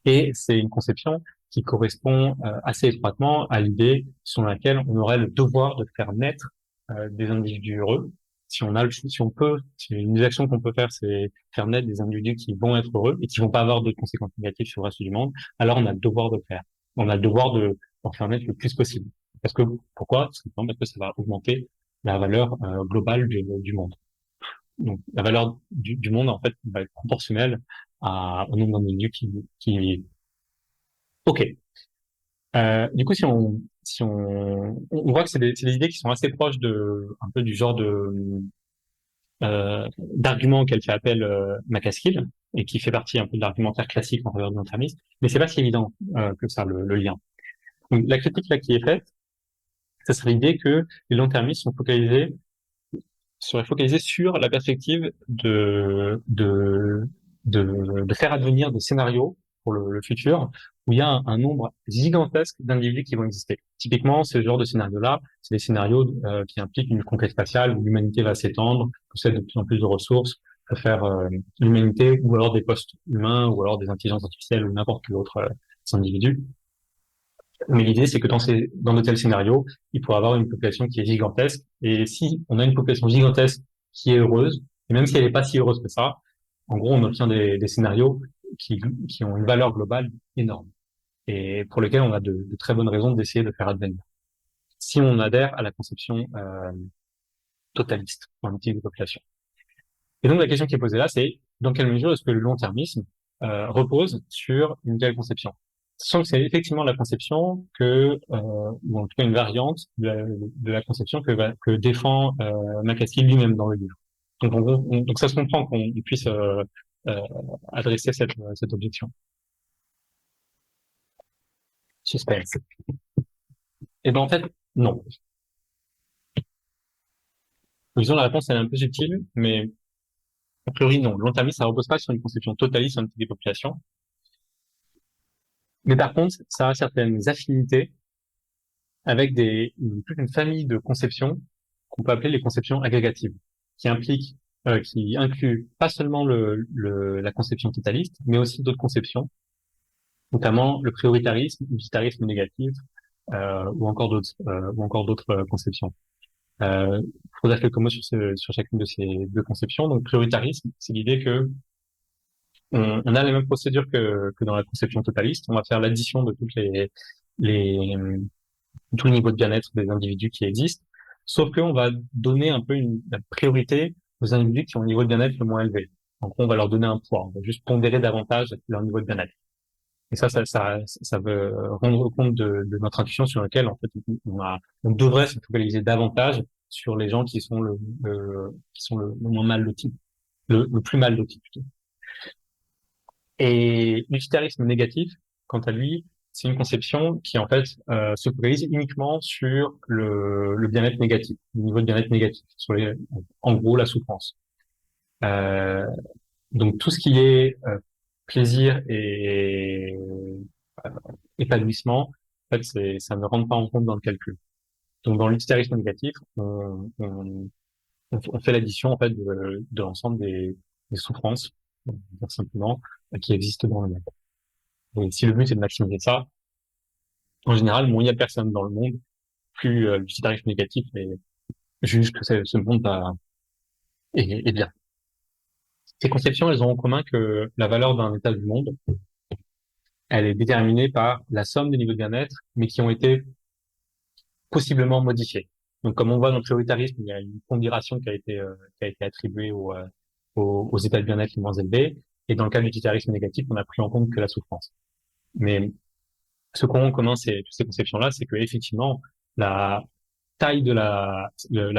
Speaker 1: Et c'est une conception qui correspond assez étroitement à l'idée selon laquelle on aurait le devoir de faire naître des individus heureux. Si on peut, si une des actions qu'on peut faire, c'est faire naître des individus qui vont être heureux et qui vont pas avoir de conséquences négatives sur le reste du monde, alors on a le devoir de le faire. On a le devoir d'en faire naître le plus possible. Pourquoi? Tout simplement parce que ça va augmenter la valeur globale du monde. Donc, la valeur du monde, en fait, va être proportionnelle au nombre d'individus qui vivent. Ok. Du coup, on voit que c'est des idées qui sont assez proches un peu du genre d'argument auquel fait appel McCaskill et qui fait partie un peu de l'argumentaire classique en faveur du long-termisme. Mais c'est pas si évident que ça, le lien. Donc, la critique là qui est faite, ce serait l'idée que les long-termistes seraient focalisés sur la perspective de faire advenir des scénarios pour le futur où il y a un nombre gigantesque d'individus qui vont exister. Typiquement, ce genre de scénario-là, c'est des scénarios qui impliquent une conquête spatiale où l'humanité va s'étendre, possède de plus en plus de ressources, peut faire l'humanité ou alors des postes humains ou alors des intelligences artificielles ou n'importe quel autre individu Mais l'idée, c'est que dans de tels scénarios, il pourrait avoir une population qui est gigantesque. Et si on a une population gigantesque qui est heureuse, et même si elle n'est pas si heureuse que ça, en gros, on obtient des scénarios qui ont une valeur globale énorme et pour lesquels on a de très bonnes raisons d'essayer de faire advenir. Si on adhère à la conception totaliste en type de population. Et donc la question qui est posée là, c'est dans quelle mesure est-ce que le long-termisme repose sur une telle conception? Sachant que c'est effectivement la conception ou en tout cas une variante de la conception que défend McCaskey lui-même dans le livre. Donc, donc ça se comprend qu'on puisse euh, adresser cette objection. Suspense. Et ben en fait, non. Disons la réponse elle est un peu subtile, mais a priori non. Le long-termisme ça repose pas sur une conception totaliste sur une des populations, mais par contre ça a certaines affinités avec toute une famille de conceptions qu'on peut appeler les conceptions agrégatives, qui incluent pas seulement la conception totaliste, mais aussi d'autres conceptions, notamment le prioritarisme, l'utilitarisme négatif, ou encore d'autres conceptions. Pour dire quelques mots sur chacune de ces deux conceptions. Donc, prioritarisme, c'est l'idée que on a les mêmes procédures que dans la conception totaliste. On va faire l'addition de les, tous les niveaux de bien-être des individus qui existent, sauf qu'on va donner un peu la priorité aux individus qui ont un niveau de bien-être le moins élevé. Donc, on va leur donner un poids, on va juste pondérer davantage leur niveau de bien-être. Et ça veut rendre compte de notre intuition sur laquelle, en fait, on devrait se focaliser davantage sur les gens qui sont le moins mal lotis, le plus mal lotis plutôt. Et l'utilitarisme négatif, quant à lui, c'est une conception qui en fait se focalise uniquement sur le bien-être négatif, le niveau de bien-être négatif, en gros la souffrance. Euh, donc tout ce qui est plaisir et épanouissement, en fait, ça ne rentre pas en compte dans le calcul. Donc dans l'utilitarisme négatif, on fait l'addition en fait de l'ensemble des souffrances, simplement, qui existent dans le monde. Et si le but c'est de maximiser ça, en général, moins il y a personne dans le monde, plus l'utilitarisme négatif juge que ce monde est bien. Ces conceptions, elles ont en commun que la valeur d'un état du monde, elle est déterminée par la somme des niveaux de bien-être, mais qui ont été possiblement modifiés. Donc, comme on voit dans le prioritarisme, il y a une pondération qui a été attribuée aux états de bien-être les moins élevés, et dans le cas de l'utilitarisme négatif, on a pris en compte que la souffrance. Mais ce qu'ont en commun toutes ces conceptions-là, c'est que effectivement, la taille la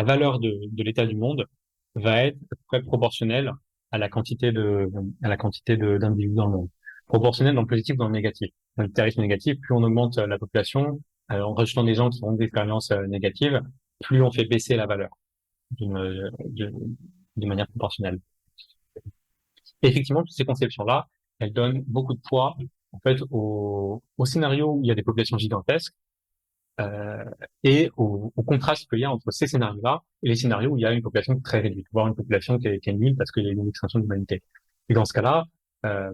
Speaker 1: valeur de l'état du monde va être à peu près proportionnelle à la quantité d'individus dans le monde. Proportionnelle dans le positif, dans le négatif. Dans le tarif négatif, plus on augmente la population, en rajoutant des gens qui ont des expériences négatives, plus on fait baisser la valeur d'une manière proportionnelle. Et effectivement, toutes ces conceptions-là, elles donnent beaucoup de poids, en fait, au scénario où il y a des populations gigantesques, euh, et au contraste qu'il y a entre ces scénarios-là et les scénarios où il y a une population très réduite, voire une population qui est nulle parce qu'il y a une extinction de l'humanité. Et euh,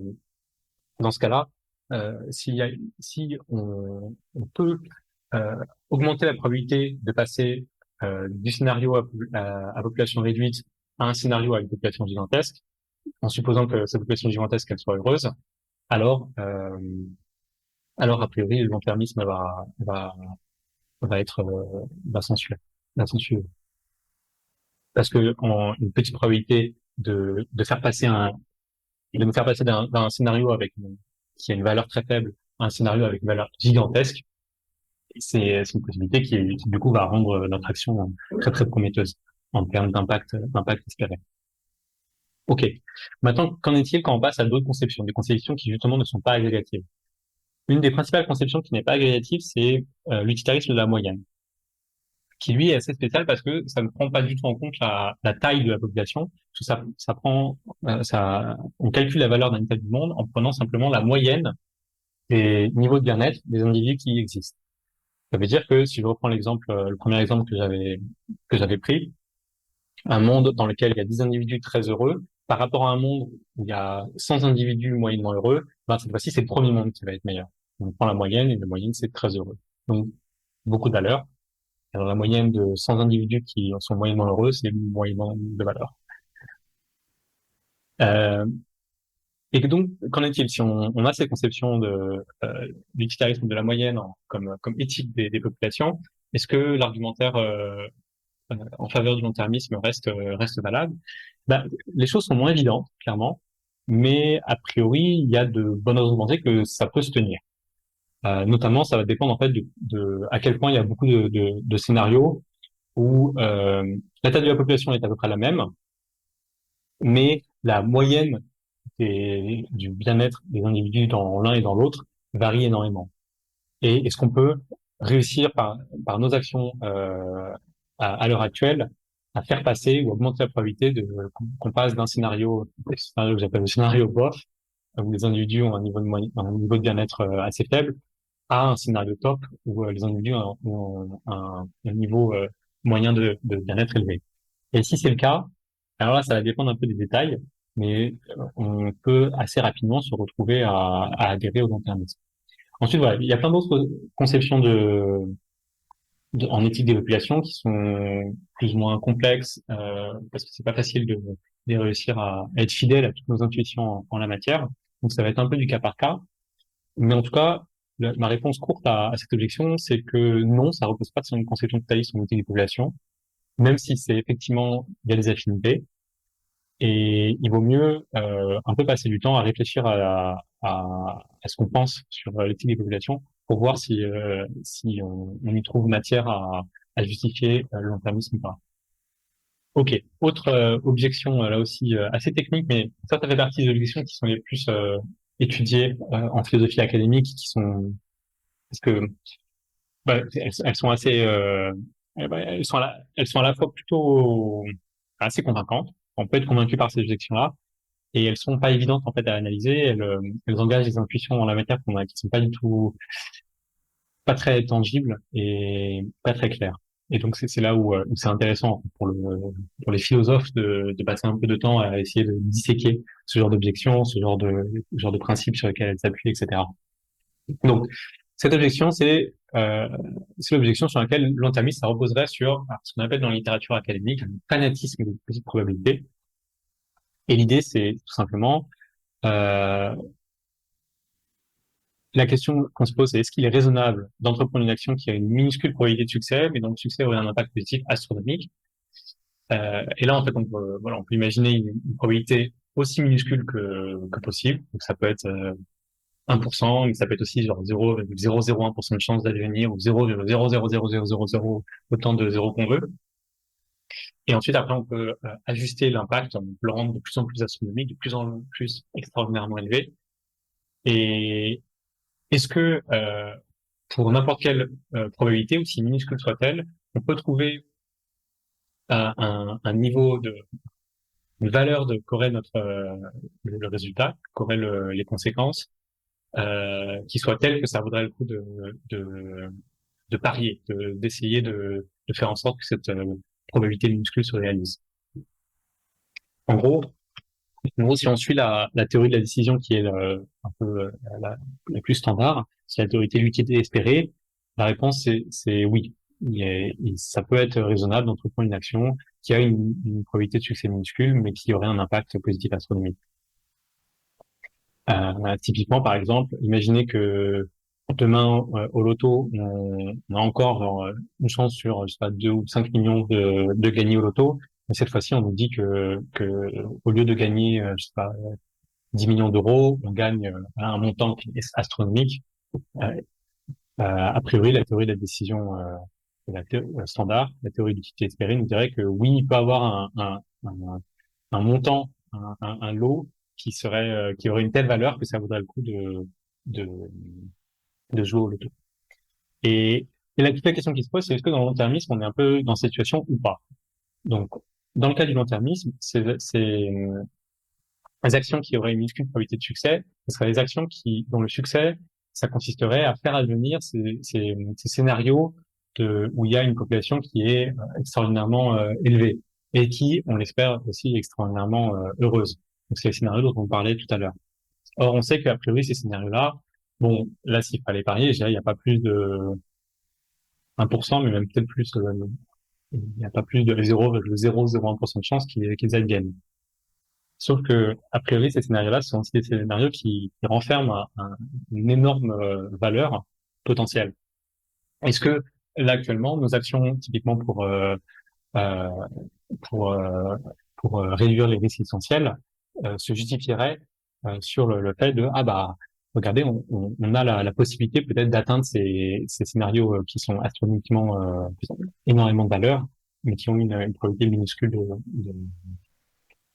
Speaker 1: dans ce cas-là, si on peut augmenter la probabilité de passer du scénario à population réduite à un scénario à une population gigantesque, en supposant que cette population gigantesque elle soit heureuse, alors alors a priori le long-termisme va être va s'en suivre, va s'en suivre. Parce que une petite probabilité de faire passer de nous faire passer d'un scénario qui a une valeur très faible à un scénario avec une valeur gigantesque, c'est une possibilité qui, du coup va rendre notre action très très prometteuse en termes d'impact espéré. Ok. Maintenant, qu'en est-il quand on passe à d'autres conceptions, des conceptions qui justement ne sont pas agrégatives? Une des principales conceptions qui n'est pas agrégative, c'est l'utilitarisme de la moyenne, qui lui est assez spécial parce que ça ne prend pas du tout en compte la taille de la population. Tout on calcule la valeur d'un état du monde en prenant simplement la moyenne des niveaux de bien-être des individus qui existent. Ça veut dire que si je reprends le premier exemple que j'avais pris, un monde dans lequel il y a 10 individus très heureux, par rapport à un monde où il y a 100 individus moyennement heureux, ben cette fois-ci c'est le premier monde qui va être meilleur. On prend la moyenne et la moyenne, c'est très heureux. Donc, beaucoup de valeurs. Alors, la moyenne de 100 individus qui sont moyennement heureux, c'est moyennement de valeur. Euh, et que donc, qu'en est-il si on a ces conceptions d'utilitarisme de la moyenne comme éthique des populations, est-ce que l'argumentaire en faveur du long-termisme reste valable? Ben, les choses sont moins évidentes, clairement, mais a priori, il y a de bonnes raisons de penser que ça peut se tenir. Notamment, ça va dépendre en fait de à quel point il y a beaucoup de scénarios où la taille de la population est à peu près la même, mais la moyenne du bien-être des individus dans l'un et dans l'autre varie énormément. Et est-ce qu'on peut réussir par nos actions à l'heure actuelle à faire passer ou augmenter la probabilité qu'on passe d'un scénario que j'appelle le scénario bof, où les individus ont un niveau de bien-être assez faible, à un scénario top où les individus ont un niveau moyen de bien-être élevé. Et si c'est le cas, alors là, ça va dépendre un peu des détails, mais on peut assez rapidement se retrouver à adhérer au long-termisme. Ensuite, voilà, il y a plein d'autres conceptions en éthique des populations qui sont plus ou moins complexes, parce que c'est pas facile de réussir à être fidèle à toutes nos intuitions en la matière. Donc, ça va être un peu du cas par cas. Mais en tout cas, ma réponse courte à cette objection, c'est que non, ça repose pas sur une conception totaliste en éthique des populations, même si c'est effectivement, il y a des affinités. Et il vaut mieux un peu passer du temps à réfléchir à ce qu'on pense sur l'éthique des populations pour voir si on y trouve matière à justifier le long-termisme ou pas. Ok. Autre objection là aussi assez technique, mais ça fait partie des objections qui sont les plus étudiées en philosophie académique, qui sont parce que bah, elles sont assez elles sont à la fois plutôt assez convaincantes. On peut être convaincu par ces objections-là et elles sont pas évidentes en fait à analyser. Elles engagent des intuitions en la matière qui sont pas du tout, pas très tangibles et pas très claires. Et donc c'est là où c'est intéressant pour les philosophes de passer un peu de temps à essayer de disséquer ce genre d'objections, ce genre de principes sur lesquels elles s'appuient, etc. Donc cette objection c'est l'objection sur laquelle l'antamisme ça reposerait sur ce qu'on appelle dans la littérature académique un fanatisme des petites probabilités. Et l'idée c'est tout simplement euh, la question qu'on se pose, c'est est-ce qu'il est raisonnable d'entreprendre une action qui a une minuscule probabilité de succès, mais dont le succès aurait un impact positif astronomique. Et là, en fait, on peut imaginer une probabilité aussi minuscule que possible. Donc, ça peut être 1%, mais ça peut être aussi genre 0,001% de chance d'advenir ou 0,0000000 autant de zéros qu'on veut. Et ensuite, après, on peut ajuster l'impact, on peut le rendre de plus en plus astronomique, de plus en plus extraordinairement élevé. Et est-ce que pour n'importe quelle probabilité, aussi minuscule soit-elle, on peut trouver un niveau une valeur qu'aurait le résultat, qu'auraient les conséquences, qui soit telle que ça vaudrait le coup de, de parier, d'essayer de faire en sorte que cette probabilité minuscule se réalise. En gros, si on suit la théorie de la décision qui est un peu la plus standard, c'est la théorie de l'utilité espérée, la réponse c'est oui. Ça peut être raisonnable d'entreprendre une action qui a une probabilité de succès minuscule, mais qui aurait un impact positif astronomique. Typiquement, par exemple, imaginez que demain au loto, on a encore genre, une chance sur je sais pas, 2 ou 5 millions de gagner au loto. Mais cette fois-ci, on nous dit que au lieu de gagner, je sais pas, 10 millions d'euros, on gagne un montant qui est astronomique. Euh, a priori, la théorie de la décision standard, la théorie d'utilité espérée, nous dirait que oui, il peut avoir un montant, un lot qui aurait une telle valeur que ça vaudrait le coup de, de jouer au loto. Et, toute la question qui se pose, c'est est-ce que dans le long-termisme, on est un peu dans cette situation ou pas? Donc, dans le cas du long-termisme, les actions qui auraient une minuscule probabilité de succès, ce seraient des actions dont le succès, ça consisterait à faire advenir ces scénarios où il y a une population qui est extraordinairement élevée et qui, on l'espère aussi, extraordinairement heureuse. Donc, c'est les scénarios dont on parlait tout à l'heure. Or, on sait qu'a priori, ces scénarios-là, Bon, là, s'il fallait parier, je dirais, il n'y a pas plus de 1%, mais même peut-être plus, il n'y a pas plus de 0,001% de chance qu'ils adviennent. Sauf que, a priori, ces scénarios-là sont aussi des scénarios qui renferment une énorme valeur potentielle. Est-ce que, là, actuellement, nos actions, typiquement euh, pour, euh, pour réduire les risques essentiels, se justifieraient sur le fait de, ah bah, regardez, on a la possibilité peut-être d'atteindre ces scénarios qui sont astronomiquement, qui ont énormément de valeur, mais qui ont une probabilité minuscule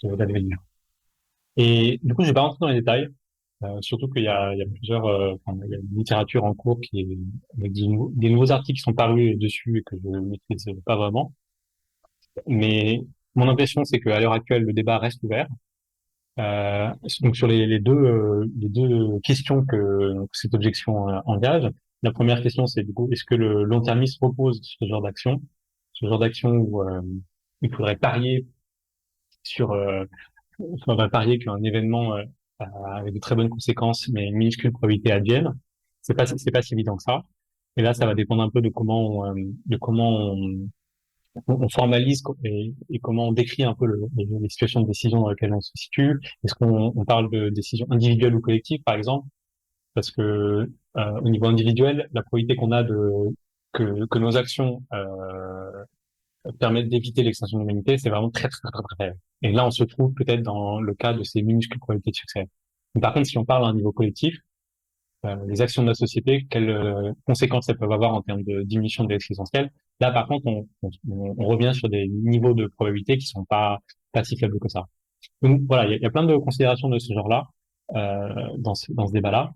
Speaker 1: d'advenir. Et du coup, je vais pas rentrer dans les détails, surtout il y a plusieurs, enfin, il y a une littérature en cours qui est avec des nouveaux articles qui sont parus dessus et que je ne maîtrise pas vraiment. Mais mon impression, c'est qu'à l'heure actuelle, le débat reste ouvert. Donc sur les deux questions que cette objection engage. La première question, c'est du coup, est-ce que le long-termisme repose sur ce genre d'action où il faudrait parier sur on va parier qu'un événement avec de très bonnes conséquences, mais une minuscule probabilité advienne. C'est pas si évident que ça. Et là, ça va dépendre un peu de comment on formalise et comment on décrit un peu les situations de décision dans lesquelles on se situe. Est-ce qu'on parle de décision individuelle ou collective, par exemple? Parce que au niveau individuel, la probabilité qu'on a que nos actions permettent d'éviter l'extinction de l'humanité, c'est vraiment très, très, très, très faible. Et là, on se trouve peut-être dans le cas de ces minuscules probabilités de succès. Mais par contre, si on parle à un niveau collectif, les actions de la société, quelles conséquences elles peuvent avoir en termes de diminution des risques essentiels. Là, par contre, on revient sur des niveaux de probabilité qui sont pas si faibles que ça. Donc voilà, il y a plein de considérations de ce genre-là dans ce débat-là.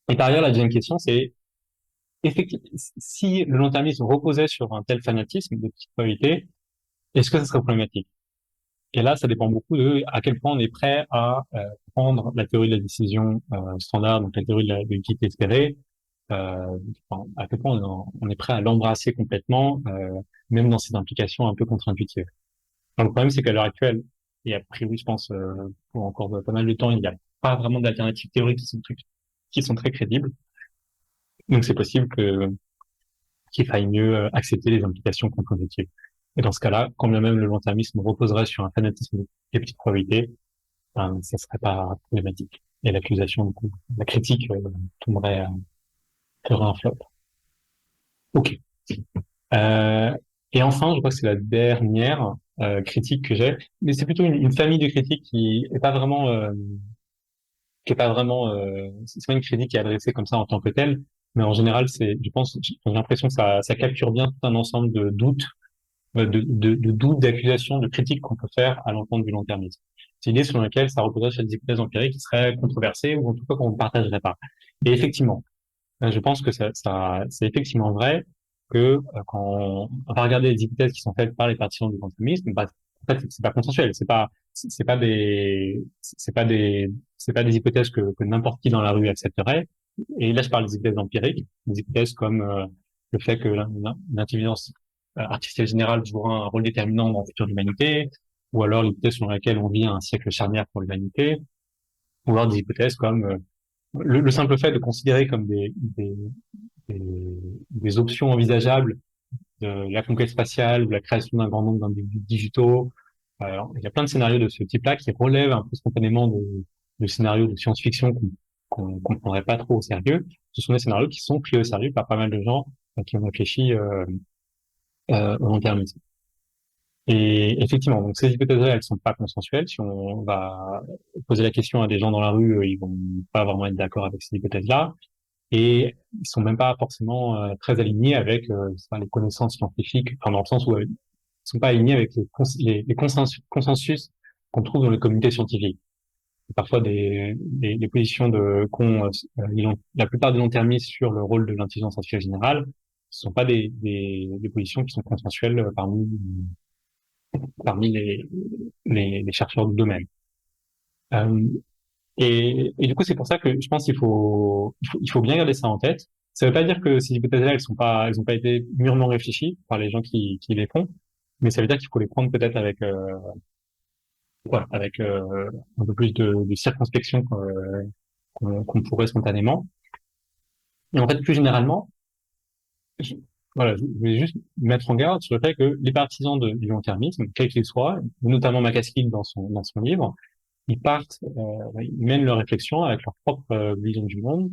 Speaker 1: Et par ailleurs, la deuxième question, c'est effectivement, si le long-termisme reposait sur un tel fanatisme de petite probabilité, est-ce que ça serait problématique? Et là, ça dépend beaucoup de à quel point on est prêt à prendre la théorie de la décision standard, donc la théorie de l'utilité espérée, enfin, à quel point on est prêt à l'embrasser complètement, même dans ses implications un peu contre-intuitives. Alors, le problème, c'est qu'à l'heure actuelle, et a priori, je pense, pour encore pas mal de temps, il n'y a pas vraiment d'alternatives théoriques qui sont très crédibles. Donc, c'est possible qu'il faille mieux accepter les implications contre-intuitives. Et dans ce cas-là, quand bien même le long-termisme reposerait sur un fanatisme des petites probabilités, ben, ça serait pas problématique. Et l'accusation, du coup, la critique tomberait, ferait un flop. Ok. Euh, et enfin, je crois que c'est la dernière critique que j'ai, mais c'est plutôt une famille de critiques qui est pas vraiment, c'est pas une critique qui est adressée comme ça en tant que telle, mais en général, je pense, j'ai l'impression que ça capture bien tout un ensemble de doutes, de doutes, d'accusations, de critiques qu'on peut faire à l'encontre du long-termisme. C'est l'idée selon laquelle ça reposerait sur des hypothèses empiriques qui seraient controversées ou en tout cas qu'on ne partagerait pas. Et effectivement, je pense que c'est effectivement vrai que quand on va regarder les hypothèses qui sont faites par les partisans du conformisme, bah, en fait, c'est pas consensuel, c'est pas des hypothèses que n'importe qui dans la rue accepterait. Et là, je parle des hypothèses empiriques, des hypothèses comme le fait que l'intelligence artificielle générale jouera un rôle déterminant dans le futur de l'humanité, ou alors l'hypothèse selon laquelle on vit un siècle charnière pour l'humanité, ou alors des hypothèses comme le simple fait de considérer comme des, des options envisageables de la conquête spatiale ou la création d'un grand nombre d'individus digitaux. Alors, il y a plein de scénarios de ce type-là qui relèvent un peu spontanément de scénarios de science-fiction qu'on prendrait pas trop au sérieux. Ce sont des scénarios qui sont pris au sérieux par pas mal de gens qui ont réfléchi au long terme. Et effectivement, donc ces hypothèses-là, elles sont pas consensuelles. Si on va poser la question à des gens dans la rue, ils vont pas vraiment être d'accord avec ces hypothèses-là. Et ils sont même pas forcément très alignés avec les connaissances scientifiques, enfin dans le sens où ils sont pas alignés avec les consensus qu'on trouve dans les communautés scientifiques. Parfois des positions la plupart des long-termistes sur le rôle de l'intelligence artificielle générale, ce sont pas des positions qui sont consensuelles parmi les chercheurs du domaine. Euh, et du coup, c'est pour ça que je pense qu'il faut bien garder ça en tête. Ça veut pas dire que ces hypothèses-là, elles ont pas été mûrement réfléchies par les gens qui les font, mais ça veut dire qu'il faut les prendre peut-être avec, voilà, un peu plus de circonspection qu'on pourrait spontanément. Et en fait, plus généralement, je, voilà, je voulais juste mettre en garde sur le fait que les partisans du long-termisme, quels qu'ils soient, notamment McCaskill dans son livre, ils partent, ils mènent leur réflexion avec leur propre vision du monde,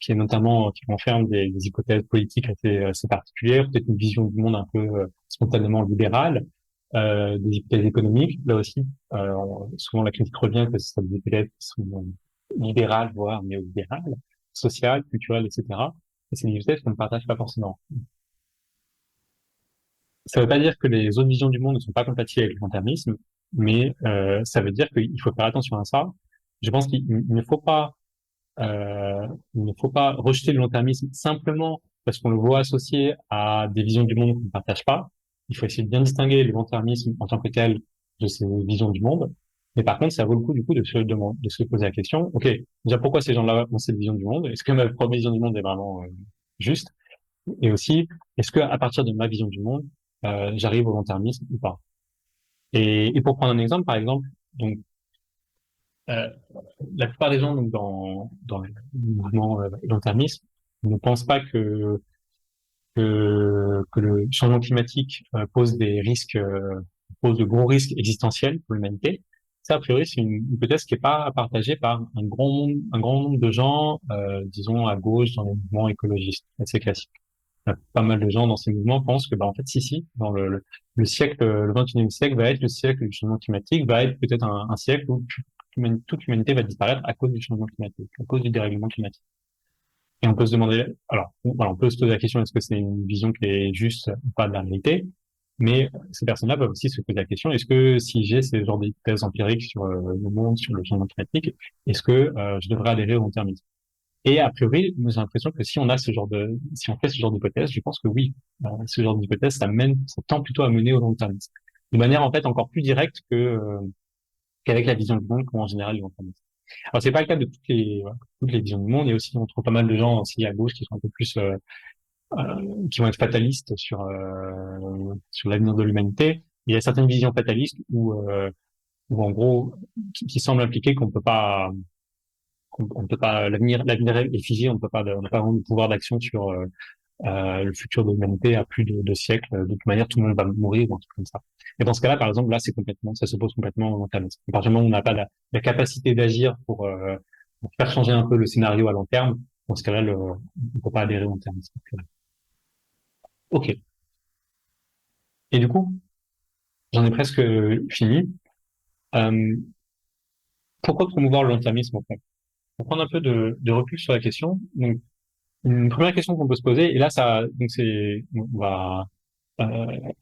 Speaker 1: qui est notamment, qui renferme des hypothèses politiques assez particulières, peut-être une vision du monde un peu spontanément libérale, des hypothèses économiques. Là aussi, souvent la critique revient que ce sont des hypothèses qui sont libérales, voire néolibérales, sociales, culturelles, etc. Et c'est des hypothèses qu'on ne partage pas forcément. Ça ne veut pas dire que les autres visions du monde ne sont pas compatibles avec le long-termisme, mais ça veut dire qu'il faut faire attention à ça. Je pense qu'il ne faut pas il ne faut pas rejeter le long-termisme simplement parce qu'on le voit associé à des visions du monde qu'on ne partage pas. Il faut essayer de bien distinguer le long-termisme en tant que tel de ces visions du monde. Mais par contre, ça vaut le coup du coup de se poser la question, ok, déjà pourquoi ces gens-là ont cette vision du monde? Est-ce que ma propre vision du monde est vraiment juste? Et aussi, est-ce que à partir de ma vision du monde, j'arrive au long-termisme ou pas? Et pour prendre un exemple, par exemple, donc euh, la plupart des gens donc dans le mouvement long-termisme ne pensent pas que le changement climatique pose des risques, pose de gros risques existentiels pour l'humanité. Ça, a priori, c'est une hypothèse qui n'est pas partagée par un grand nombre de gens, disons à gauche dans les mouvements écologistes, assez classiques. Pas mal de gens dans ces mouvements pensent que, bah, en fait, si, dans le siècle, le 21e siècle va être le siècle du changement climatique, va être peut-être un siècle où toute l'humanité va disparaître à cause du changement climatique, à cause du dérèglement climatique. Et on peut se demander, alors, voilà, on peut se poser la question, est-ce que c'est une vision qui est juste ou pas de la réalité? Mais ces personnes-là peuvent aussi se poser la question, est-ce que si j'ai ces genres d'hypothèses empiriques sur le monde, sur le changement climatique, est-ce que je devrais adhérer au long-termisme? Et a priori, moi, j'ai l'impression que si on fait ce genre d'hypothèse, je pense que oui, ce genre d'hypothèse, ça tend plutôt à mener au long terme. De manière, en fait, encore plus directe qu'avec la vision du monde qu'en général, ils vont prendre. Alors, c'est pas le cas de voilà, toutes les visions du monde. Il y a aussi, on trouve pas mal de gens aussi à gauche qui sont un peu plus, qui vont être fatalistes sur l'avenir de l'humanité. Il y a certaines visions fatalistes où en gros, qui semblent impliquer on ne peut pas, l'avenir est figé, on n'a pas vraiment de pouvoir d'action sur le futur de l'humanité à plus de siècles. De toute manière, tout le monde va mourir ou un truc comme ça. Et dans ce cas-là, par exemple, là, ça se pose complètement au long terme. À partir du moment où on n'a pas la capacité d'agir pour faire changer un peu le scénario à long terme, dans ce cas-là, on ne peut pas adhérer au long terme. Ok. Et du coup, j'en ai presque fini. Euh, Pourquoi promouvoir le long-termisme au fond? Pour prendre un peu de recul sur la question, donc une première question qu'on peut se poser, et là on va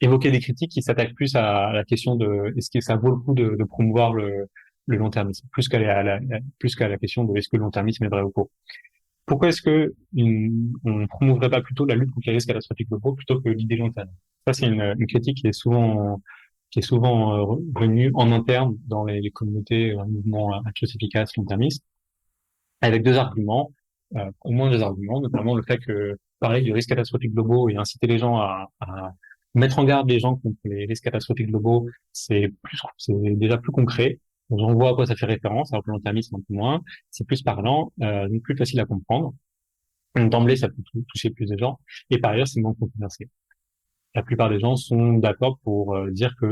Speaker 1: évoquer des critiques qui s'attaquent plus à la question de est-ce que ça vaut le coup de promouvoir le long-termisme, plus qu'à la question de est-ce que le long-termisme est vrai ou faux. Pourquoi est-ce que on promouvrait pas plutôt la lutte contre les risques catastrophiques globaux plutôt que l'idée long terme? Ça, c'est une critique qui est souvent venue en interne dans les communautés, mouvements actions efficaces long-termistes, avec deux arguments, au moins deux arguments, notamment le fait que parler du risque catastrophique globaux et inciter les gens à mettre en garde les gens contre les risques catastrophiques globaux, c'est déjà plus concret. On voit à quoi ça fait référence, alors que le long-termisme un peu moins. C'est plus parlant, donc plus facile à comprendre. D'emblée, ça peut toucher plus de gens. Et par ailleurs, c'est moins controversé. La plupart des gens sont d'accord pour dire que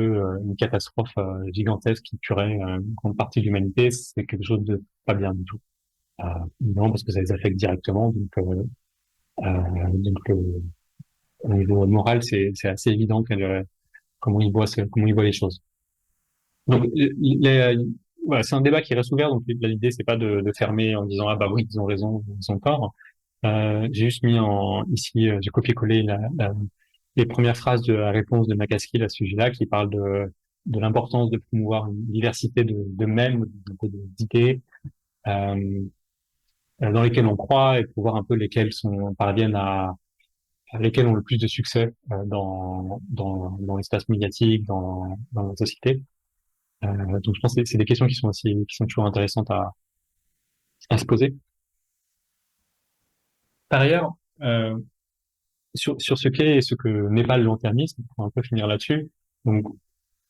Speaker 1: une catastrophe gigantesque qui tuerait une grande partie de l'humanité, c'est quelque chose de pas bien du tout. Non, parce que ça les affecte directement. Donc au niveau moral, c'est assez évident comment ils voient les choses. Donc, voilà, c'est un débat qui reste ouvert. Donc, l'idée, c'est pas de fermer en disant, ah bah oui, ils ont raison, ils ont tort. J'ai juste ici, j'ai copié-collé les premières phrases de la réponse de McCaskill à ce sujet-là, qui parle de l'importance de promouvoir une diversité de mèmes, d'idées, euh, dans lesquelles on croit et pour voir un peu parviennent lesquelles ont le plus de succès dans l'espace médiatique, dans la société. Donc je pense que c'est des questions qui sont toujours intéressantes à se poser. Par ailleurs, euh, sur ce qu'est et ce que n'est pas le long-termisme, on va un peu finir là-dessus. Donc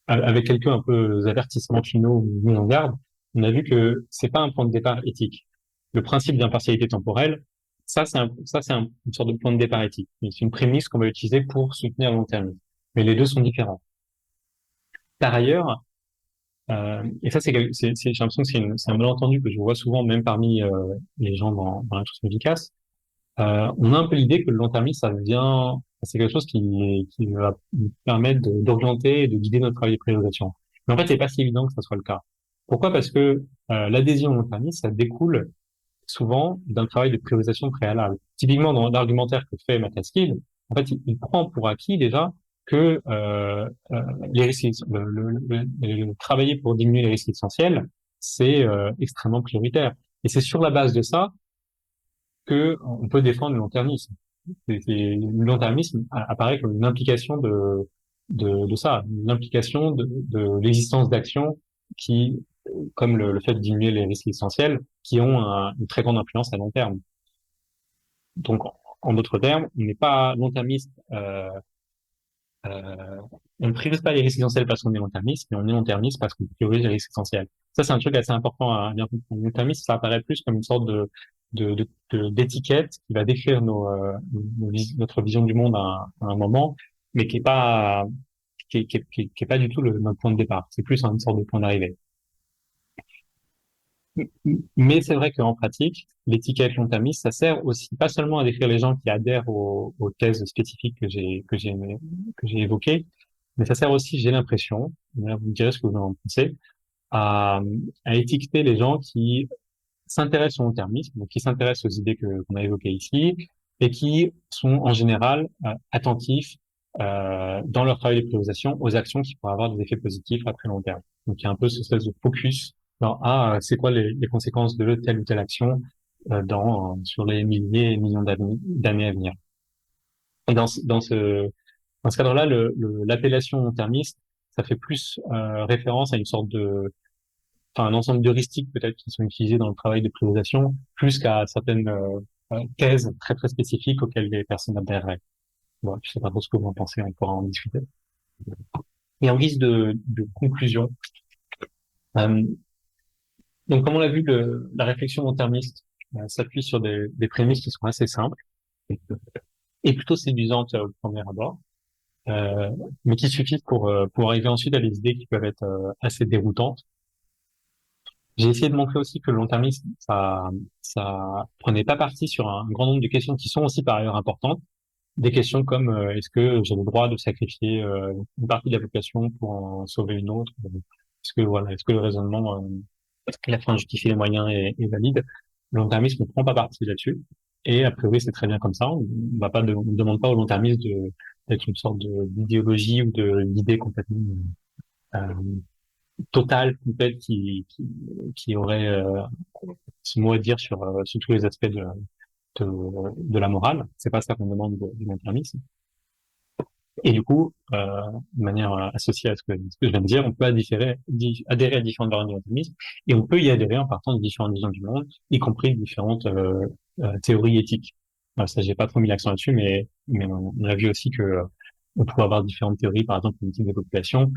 Speaker 1: avec quelques un peu avertissements finaux ou mis en garde, on a vu que c'est pas un point de départ éthique. Le principe d'impartialité temporelle, une sorte de point de départ éthique. C'est une prémisse qu'on va utiliser pour soutenir le long terme. Mais les deux sont différents. Par ailleurs, et ça, j'ai l'impression que c'est un malentendu que je vois souvent, même parmi les gens dans l'instruction efficace. On a un peu l'idée que le long-termisme, c'est quelque chose qui va nous permettre d'orienter et de guider notre travail de priorisation. Mais en fait, c'est pas si évident que ça soit le cas. Pourquoi? Parce que l'adhésion au long-termisme, ça découle souvent d'un travail de priorisation préalable. Typiquement, dans l'argumentaire que fait McCaskill, en fait, il prend pour acquis déjà que les risques, travailler pour diminuer les risques essentiels, c'est extrêmement prioritaire. Et c'est sur la base de ça que on peut défendre le long-termisme. Le long-termisme apparaît comme une implication de ça, une implication de l'existence d'actions qui, comme le fait de diminuer les risques essentiels, qui ont une très grande influence à long terme. Donc, en d'autres termes, on n'est pas long-termiste, euh, on ne priorise pas les risques essentiels parce qu'on est long-termiste, mais on est long-termiste parce qu'on priorise les risques essentiels. Ça, c'est un truc assez important à bien comprendre. Long-termiste, ça apparaît plus comme une sorte d'étiquette qui va décrire notre vision du monde à un moment, mais qui est pas du tout notre point de départ. C'est plus une sorte de point d'arrivée. Mais c'est vrai qu'en pratique, l'étiquette long-termiste, ça sert aussi pas seulement à décrire les gens qui adhèrent aux thèses spécifiques que j'ai évoquées, mais ça sert aussi, j'ai l'impression, vous me direz ce que vous en pensez, à, à étiqueter les gens qui s'intéressent au long-termisme, donc qui s'intéressent aux idées qu'on a évoquées ici, et qui sont en général attentifs dans leur travail de priorisation aux actions qui pourraient avoir des effets positifs à très long terme. Donc il y a un peu ce espèce de focus dans c'est quoi les conséquences de telle ou telle action sur les milliers et millions d'années à venir. Et dans ce cadre-là, l'appellation long-termiste, ça fait plus référence à une sorte un ensemble d'heuristiques peut-être qui sont utilisées dans le travail de priorisation, plus qu'à certaines thèses très très spécifiques auxquelles les personnes adhèrent. Bon, je sais pas trop ce que vous en pensez, on pourra en discuter. Et en guise de conclusion, euh, donc comme on l'a vu, la réflexion long-termiste s'appuie sur des prémices qui sont assez simples et plutôt séduisantes au premier abord, euh, mais qui suffisent pour arriver ensuite à des idées qui peuvent être assez déroutantes. J'ai essayé de montrer aussi que le long-termisme, ça prenait pas parti sur un grand nombre de questions qui sont aussi par ailleurs importantes. Des questions comme est-ce que j'ai le droit de sacrifier une partie de la population pour en sauver une autre? Est-ce que le raisonnement la fin justifie les moyens est valide? Le long-termisme ne prend pas parti là-dessus. Et a priori, c'est très bien comme ça. On ne demande pas au long-termisme d'être une sorte d'idéologie ou d'idée complètement euh, totale, complète, qui aurait ce mot à dire sur tous les aspects de la morale. C'est pas ça qu'on demande du long-termisme. Et du coup, de manière associée à ce que je viens de dire, on peut adhérer à différentes variantes du relativisme et on peut y adhérer en partant de différentes visions du monde, y compris de différentes théories éthiques. Alors, ça, j'ai pas trop mis l'accent là-dessus, mais on a vu aussi que on pouvait avoir différentes théories, par exemple une type de population,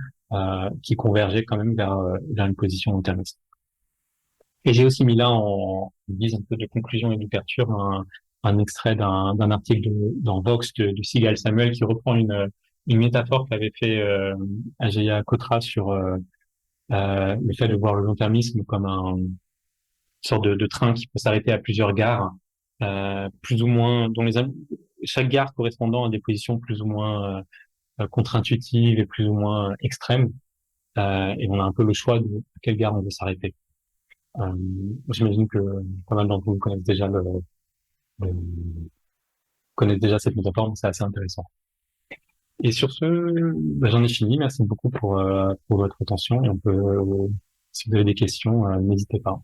Speaker 1: qui convergeaient quand même vers une position long-termiste. Et j'ai aussi mis là en guise un peu de conclusion et d'ouverture un extrait d'un article dans Vox de Sigal Samuel qui reprend une métaphore qu'avait fait Ajeya Cotra sur le fait de voir le long-termisme comme une sorte de train qui peut s'arrêter à plusieurs gares, plus ou moins, chaque gare correspondant à des positions plus ou moins contre-intuitives et plus ou moins extrêmes. Et on a un peu le choix de à quelle gare on veut s'arrêter. J'imagine que pas mal d'entre vous le- connaissent déjà cette métaphore, mais c'est assez intéressant. Et sur ce, j'en ai fini. Merci beaucoup pour votre attention. Et si vous avez des questions, n'hésitez pas.